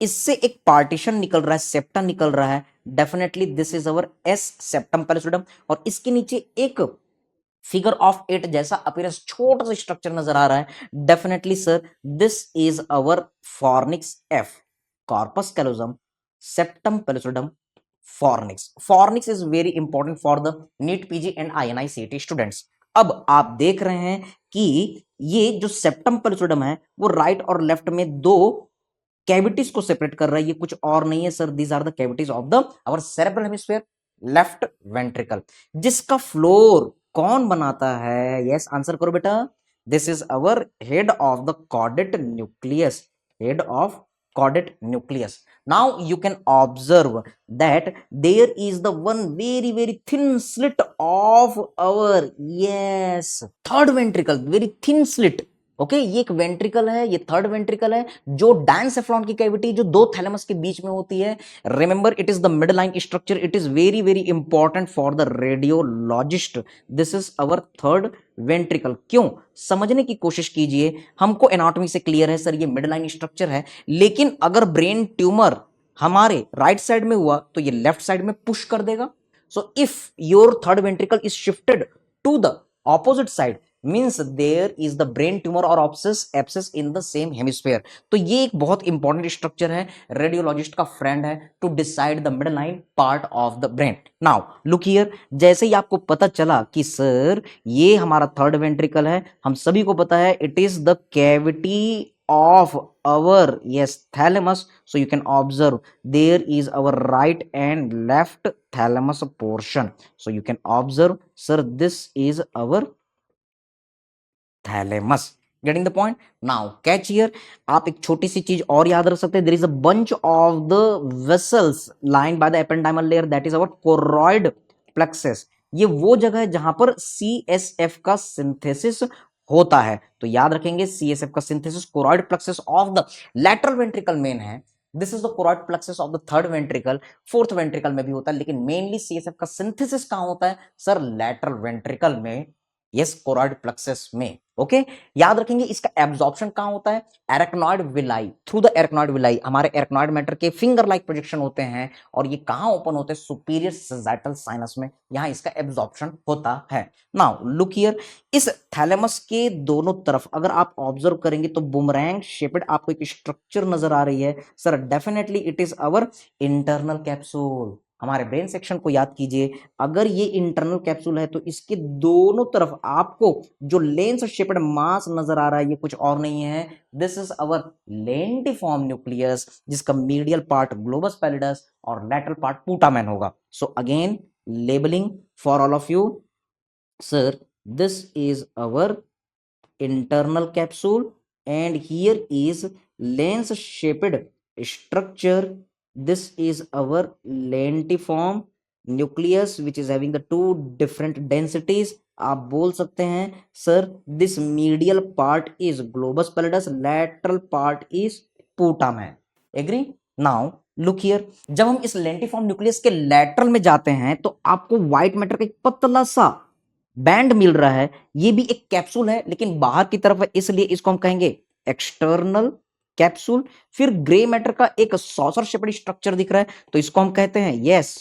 इससे एक पार्टीशन निकल रहा है, सेप्टा निकल रहा है, definitely this is our S septum pellucidum. और इसके नीचे एक फिगर ऑफ 8 जैसा अपीयरेंस छोटा सा स्ट्रक्चर नजर आ रहा है, definitely sir this is our fornix F, corpus callosum, septum pellucidum, fornix. Fornix is very important for the NEET PG and INI CET students. अब आप देख रहे हैं कि ये जो सेप्टम पैलिसोडम है वो राइट और लेफ्ट में दो कैविटीज को सेपरेट कर रहा है, ये कुछ और नहीं है sir, these are the cavities of the our cerebral hemisphere, left ventricle, जिसका फ्लोर कौन बनाता है? यस, आंसर करो बेटा। This is our head of the caudate nucleus, head of caudate nucleus. Now you can observe that there is the one very thin slit of our, yes, third ventricle, very thin slit. Okay ये एक ventricle है, ये third ventricle है, जो diencephalon की cavity जो दो thalamus के बीच में होती है। Remember it is the mid line structure, it is very important for the radiologist. This is our third ventricle. क्यों? समझने की कोशिश कीजिए, हमको एनाटॉमी से क्लियर है सर ये मिड लाइन स्ट्रक्चर है, लेकिन अगर ब्रेन ट्यूमर हमारे राइट साइड में हुआ तो ये लेफ्ट साइड में पुश कर देगा। So if your third ventricle is shifted to the opposite side means there is the brain tumour और abscess in the same hemisphere. तो ये एक बहुत इंपॉर्टेंट स्ट्रक्चर है, रेडियोलॉजिस्ट का फ्रेंड है to decide the mid line part of the brain. Now look here, जैसे ही आपको पता चला कि सर ये हमारा थर्ड वेंट्रिकल है, हम सभी को पता है it is the cavity of our, yes, thalamus. So you can observe there is our right and left thalamus portion. So you can observe sir this is our thalamus. Getting the point? Now catch here, आप एक छोटी सी चीज और याद रख सकते हैं, there is a bunch of the vessels lined by the ependymal layer, that is our choroid plexus. ये वो जगह है जहां पर CSF का सिंथेसिस होता है। तो याद रखेंगे CSF का synthesis choroid plexus of the lateral ventricle मेन है, this is the choroid plexus of the third ventricle, fourth ventricle में भी होता है, लेकिन मेनली CSF का सिंथेसिस कहां होता है सर? लैटरल वेंट्रिकल में, यस, कोरॉइड प्लेक्सस में। ओके याद रखेंगे इसका एब्जॉर्प्शन कहां होता है? Arachnoid villi, through the arachnoid villi, हमारे एरेक्नॉइड मैटर के फिंगर लाइक प्रोजेक्शन होते हैं, और ये कहां ओपन होते हैं? सुपीरियर सैजिटल साइनस में, यहां इसका एब्जॉर्प्शन होता है। नाउ लुक हियर, इस थैलेमस के दोनों तरफ अगर आप ऑब्जर्व करेंगे तो बुमरैंग शेपेड आपको एक स्ट्रक्चर नजर आ रही है sir, definitely it is our internal capsule. हमारे ब्रेन सेक्शन को याद कीजिए, अगर ये इंटरनल कैप्सूल है तो इसके दोनों तरफ आपको जो लेंस शेपेड मास नजर आ रहा है ये कुछ और नहीं है, this is our lentiform nucleus, जिसका मीडियल पार्ट ग्लोबस पैलिडस और लैटरल पार्ट पुटामेन होगा। So again labelling for all of you, sir this is our internal capsule and here is lens shaped structure, this is our lentiform nucleus which is having the two different densities। आप बोल सकते हैं sir this medial part is globus pallidus, lateral part is putamen। Agree? Now look here, जब हम इस lentiform nucleus के lateral में जाते हैं तो आपको व्हाइट मैटर का एक पतला सा बैंड मिल रहा है, ये भी एक कैप्सूल है लेकिन बाहर की तरफ है, इसलिए इसको हम कहेंगे एक्सटर्नल कैप्सूल। फिर ग्रे मैटर का एक सॉसर शेपेड स्ट्रक्चर दिख रहा है तो इसको हम कहते हैं यस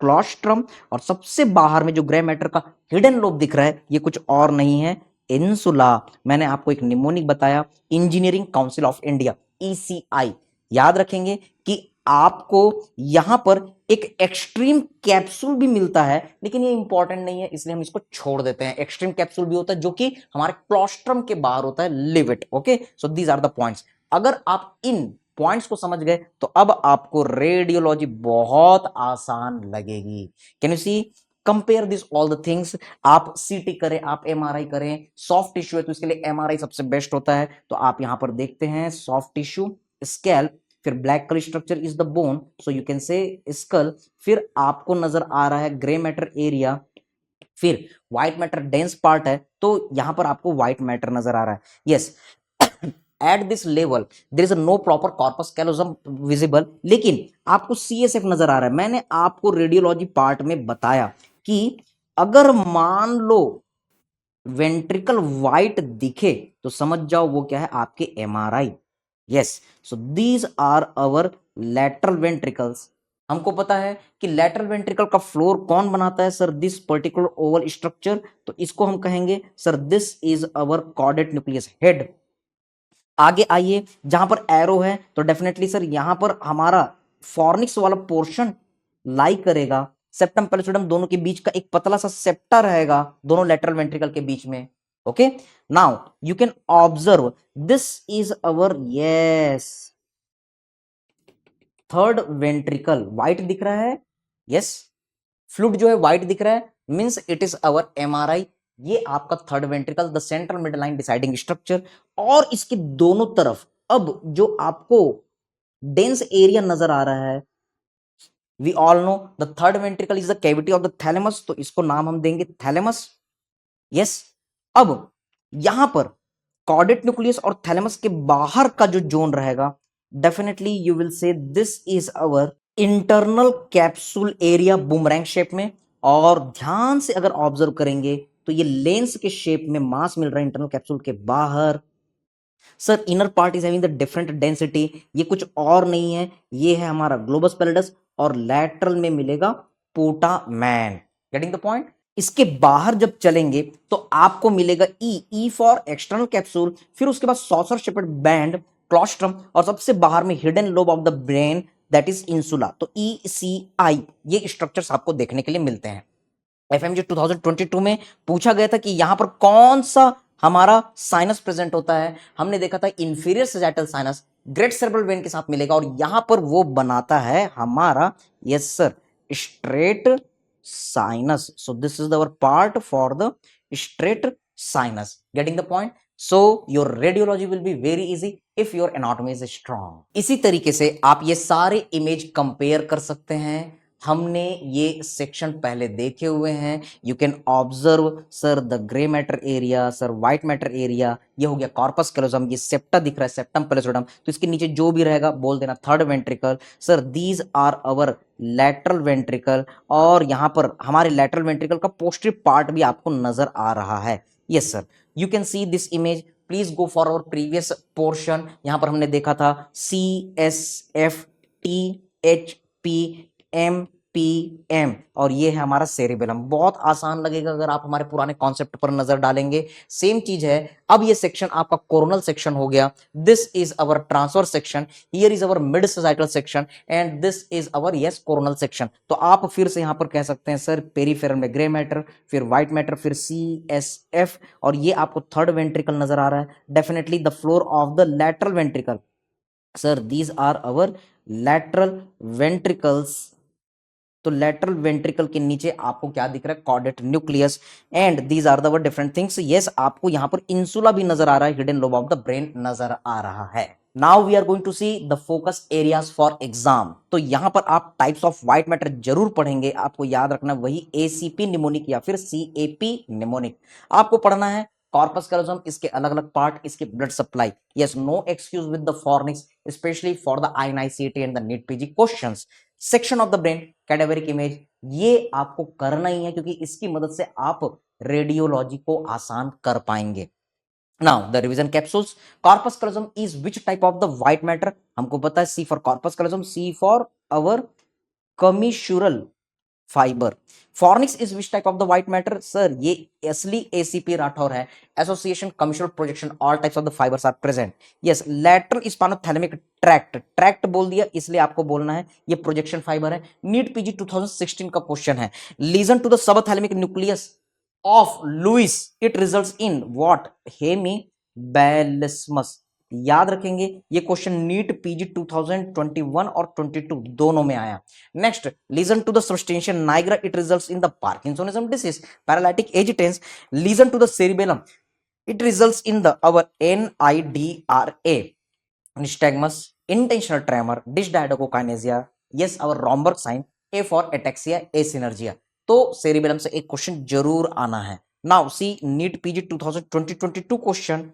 क्लॉस्ट्रम, और सबसे बाहर में जो ग्रे मैटर का हिडन लोब दिख रहा है ये कुछ और नहीं है, इंसुला। मैंने आपको एक निमोनिक बताया, engineering council of India, ECI। याद रखेंगे कि आपको यहां पर एक एक्सट्रीम कैप्सूल भी मिलता है, लेकिन ये इंपॉर्टेंट नहीं है इसलिए हम इसको छोड़ देते हैं। एक्सट्रीम कैप्सूल भी होता है जो कि हमारे क्लॉस्ट्रम के बाहर होता है, leave it. Okay, so these are the points. अगर आप इन पॉइंट्स को समझ गए तो अब आपको रेडियोलॉजी बहुत आसान लगेगी। Can you see? Compare this all the things. आप CT करें, आप MRI करें, सॉफ्ट टिश्यू है तो इसके लिए MRI सबसे बेस्ट होता है। तो आप यहां पर देखते हैं सॉफ्ट टिश्यू, स्कैल्प, फिर black colour structure is the bone, so you can say skull, फिर आपको नजर आ रहा है ग्रे मैटर एरिया, फिर व्हाइट मैटर डेंस पार्ट है तो यहां पर आपको व्हाइट मैटर नजर आ रहा है। Yes, at this level there is no proper corpus callosum visible, लेकिन आपको CSF नजर आ रहा है। मैंने आपको रेडियोलॉजी पार्ट में बताया कि अगर मान लो वेंट्रिकल व्हाइट दिखे तो समझ जाओ वो क्या है, आपके MRI। Yes, so these are our lateral ventricles. हमको पता है कि लैटरल वेंट्रिकल का फ्लोर कौन बनाता है sir? This particular Oval structure, तो इसको हम कहेंगे sir this is our caudate nucleus head. आगे आइए, जहां पर एरो है तो डेफिनेटली सर यहां पर हमारा फॉर्निक्स वाला पोर्शन लाई करेगा, सेप्टम पैलिसोडम दोनों के बीच का एक पतला सा सेप्टा रहेगा दोनों लैटरल वेंट्रिकल के बीच में। Okay, now you can observe this is our, yes, third ventricle white दिख रहा है, यस, फ्लूइड जो है व्हाइट दिख रहा है, means it is our MRI. ये आपका third ventricle, the central mid line deciding structure. और इसके दोनों तरफ अब जो आपको डेंस एरिया नजर आ रहा है, we all know the third ventricle is the cavity of the thalamus, तो इसको नाम हम देंगे थैलेमस, यस। अब यहां पर कॉर्डेट न्यूक्लियस और थैलेमस के बाहर का जो जोन रहेगा, definitely you will say this is our internal capsule area boomerang shape में। और ध्यान से अगर ऑब्जर्व करेंगे तो ये लेंस के शेप में मास मिल रहा है इंटरनल कैप्सूल के बाहर। Sir inner part is having the different density, ये कुछ और नहीं है, ये है हमारा ग्लोबस पैलिडस, और लैटरल में मिलेगा पोटामैन। Getting the point? इसके बाहर जब चलेंगे तो आपको मिलेगा ई फॉर एक्सटर्नल कैप्सूल, फिर उसके बाद सॉसर शेपेड बैंड क्लॉस्ट्रम, और सबसे बाहर में hidden lobe of the brain that is insula. तो ECI ये स्ट्रक्चर्स आपको देखने के लिए मिलते हैं। FMG 2022 में पूछा गया था कि यहां पर कौन सा हमारा साइनस प्रेजेंट होता है, हमने देखा था inferior sagittal sinus great cerebral when के साथ मिलेगा, और यहां पर वो बनाता है हमारा, yes sir, straight sinus. So this is our part for the straight sinus. Getting the point? So your radiology will be very easy if your anatomy is strong. इसी तरीके से आप ये सारे इमेज कंपेयर कर सकते हैं, हमने ये सेक्शन पहले देखे हुए हैं। You can observe sir the grey matter area, sir white matter area, ये हो गया कॉर्पस कैलोजम, ये सेप्टा दिख रहा है, सेप्टम पैलिसोडम, तो इसके नीचे जो भी रहेगा बोल देना third ventricle. Sir these are our lateral ventricle, और यहां पर हमारे लैटरल वेंट्रिकल का पोस्टीरियर पार्ट भी आपको नजर आ रहा है। Yes sir, you can see this image, please go for our previous portion. यहां पर हमने देखा था CSFTHPMPM, और ये है हमारा सेरिबेलम। बहुत आसान लगेगा अगर आप हमारे पुराने कॉन्सेप्ट पर नजर डालेंगे, सेम चीज है। अब ये सेक्शन आपका कोरोनल सेक्शन हो गया, this is our transfer section, here is our mid sagittal section, and this is our yes coronal section. तो आप फिर से यहां पर कह सकते हैं सर पेरीफेरल में ग्रे मैटर, फिर व्हाइट मैटर, फिर CSF, और ये आपको थर्ड वेंट्रिकल नजर आ रहा है, definitely the floor of the lateral ventricle. Sir these are our lateral ventricles. तो लैटरल वेंट्रिकल के नीचे आपको क्या दिख रहा है? Caudate nucleus, and these are the different things. Yes, आपको यहां पर इंसुला भी नजर आ रहा है, hidden lobe of the brain नजर आ रहा है। Now we are going to see the focus areas for exam. तो यहां पर आप टाइप्स ऑफ व्हाइट मैटर जरूर पढ़ेंगे, आपको याद रखना वही ACP निमोनिक या फिर CAP निमोनिक आपको पढ़ना है। कॉर्पस कैलोजम, इसके अलग अलग पार्ट, इसके blood supply. Yes, no excuse with the fornix, especially for the INICET and the NEET PG questions. Section of the brain, cadaveric image, ये आपको करना ही है क्योंकि इसकी मदद से आप रेडियोलॉजी को आसान कर पाएंगे। Now the revision capsules, corpus callosum is which type of the white matter? हमको पता है C for corpus callosum, C for our commissural fibre. Fornix is which type of the white matter? Sir ये असली ACP Rathore है, association commissural projection, all types of the fibres are present. Yes, lateral spinothalamic tract, tract बोल दिया इसलिए आपको बोलना है ये प्रोजेक्शन फाइबर है। नीट PG 2016 का क्वेश्चन है, lesion to the subthalamic nucleus of Luys, it results in what? Hemiballismus. याद रखेंगे ये क्वेश्चन नीट PG 2021 और 22 दोनों में आया। Next, lesion to the substantial nigra, it results in the parkinsonism disease, paralytic agitans. Lesion to the cerebellum, it results in the our NIDRA, nystagmus, intentional tremor, dysdiadochokinesia, yes our Romberg sign, A for ataxia, asynergia। तो cerebellum से एक question जरूर आना है। Now see NEET PG 2022 question,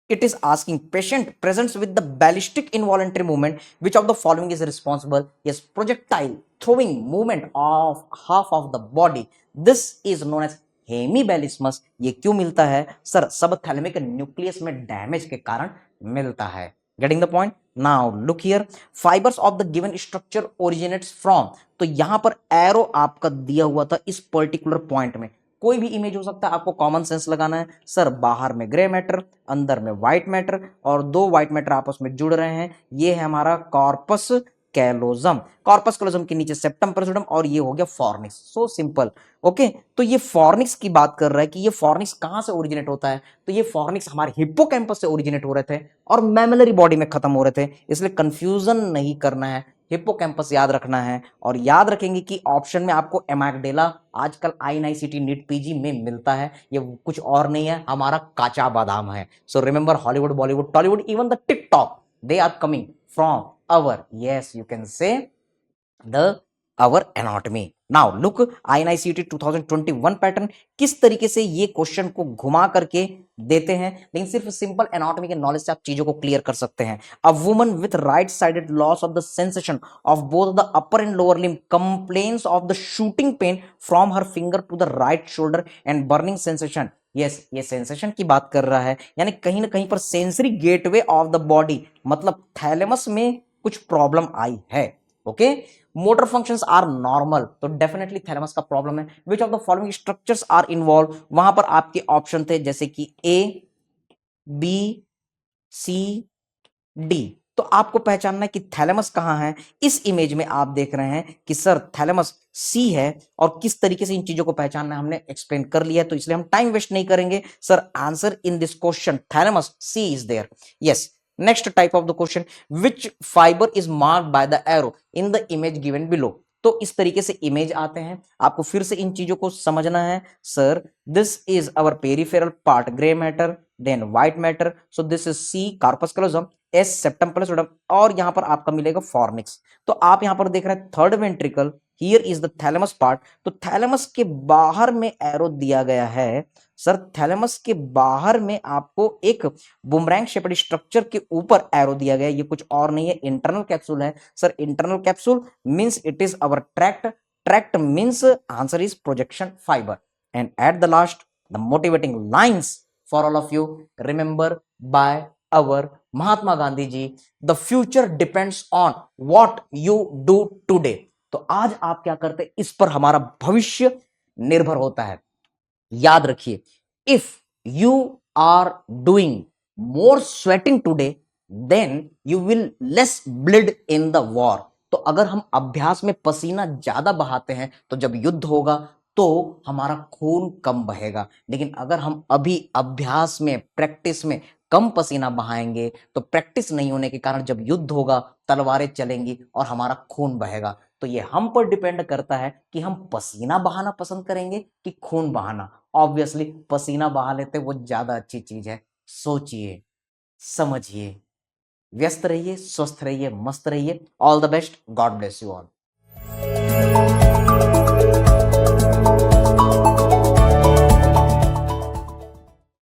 it is asking patient presents with the ballistic involuntary movement, which of the following is responsible? Yes, projectile throwing movement of half of the body, this is known as हेमीबैलिस्मस। ये क्यों मिलता है? Sir सबथैलेमिक nucleus में damage के कारण मिलता है। Getting the point? Now look here, fibres of the given structure originates from, तो यहां पर एरो आपका दिया हुआ था इस पर्टिकुलर पॉइंट में, कोई भी इमेज हो सकता है, आपको कॉमन सेंस लगाना है। सर बाहर में ग्रे मैटर, अंदर में व्हाइट मैटर, और दो व्हाइट मैटर आपस में जुड़ रहे हैं, ये है हमारा कॉर्पस कैलोजम। कॉर्पस कैलोजम के नीचे सेप्टम पैलिसोडम, और ये हो गया फॉर्निक्स। So simple. ओके, तो ये फॉर्निक्स की बात कर रहा है कि ये फॉर्निक्स कहां से ओरिजिनेट होता है, तो ये फॉर्निक्स हमारे हिप्पोकैम्पस से ओरिजिनेट हो रहे थे और मैमलरी बॉडी में खत्म हो रहे थे, इसलिए कंफ्यूजन नहीं करना है। हिप्पोकैम्पस याद रखना है, और याद रखेंगे कि ऑप्शन में आपको एमाइगडेला आजकल INICT नीट पीजी में मिलता है, ये कुछ और नहीं है, हमारा काचा बादाम है। So remember, Hollywood, Bollywood, Tollywood, even the TikTok, they are coming from our, yes you can say the our anatomy. Now look, INICT 2021 pattern किस तरीके से ये क्वेश्चन को घुमा करके देते हैं, लेकिन सिर्फ सिंपल एनाटॉमी के नॉलेज से आप चीजों को क्लियर कर सकते हैं। A woman with right sided loss of the sensation of both the upper and lower limb complains of the shooting pain from her finger to the right shoulder and burning sensation. Yes, ये sensation की बात कर रहा है, यानी कहीं ना कहीं पर sensory gateway of the body, मतलब थैलेमस में कुछ प्रॉब्लम आई है। Okay, motor functions are normal, तो डेफिनेटली थैलेमस का प्रॉब्लम है। Which of the following structures are involve, वहां पर आपके ऑप्शन थे जैसे कि ए, बी, सी, डी। तो आपको पहचानना है कि थैलेमस कहां है। इस इमेज में आप देख रहे हैं कि सर थैलेमस सी है, और किस तरीके से इन चीजों को पहचानना है हमने एक्सप्लेन कर लिया है, तो इसलिए हम टाइम वेस्ट नहीं करेंगे। Sir answer in this question thalamus C is there. Yes, next type of the question, which fibre is marked by the arrow in the image given below. तो इस तरीके से इमेज आते हैं, आपको फिर से इन चीजों को समझना है। Sir this is our peripheral part, grey matter, then white matter, so this is C corpus callosum, S septum plus, और यहां पर आपका मिलेगा फॉर्निक्स। तो आप यहां पर देख रहे हैं third ventricle, here is the thalamus part. तो थैलेमस के बाहर में एरो दिया गया है। सर थैलेमस के बाहर में आपको एक बुमरैंग शेपेड स्ट्रक्चर के ऊपर एरो दिया गया है, ये कुछ और नहीं है, इंटरनल कैप्सूल है। Sir internal capsule means it is our tract, tract means answer is projection fibre. And at the last the motivating lines for all of you, remember by our Mahatma Gandhi ji, the future depends on what you do today. तो आज आप क्या करते हैं, इस पर हमारा भविष्य निर्भर होता है। याद रखिए, if you are doing more sweating today, then you will less bleed in the war. तो अगर हम अभ्यास में पसीना ज्यादा बहाते हैं, तो जब युद्ध होगा तो हमारा खून कम बहेगा। लेकिन अगर हम अभी अभ्यास में, प्रैक्टिस में कम पसीना बहाएंगे, तो प्रैक्टिस नहीं होने के कारण जब युद्ध होगा तलवारें चलेंगी और हमारा खून बहेगा। तो ये हम पर डिपेंड करता है कि हम पसीना बहाना पसंद करेंगे कि खून बहाना। ऑब्वियसली पसीना बहा लेते वो ज्यादा अच्छी चीज है। सोचिए, समझिए, व्यस्त रहिए, स्वस्थ रहिए, मस्त रहिए। All the best, God bless you all.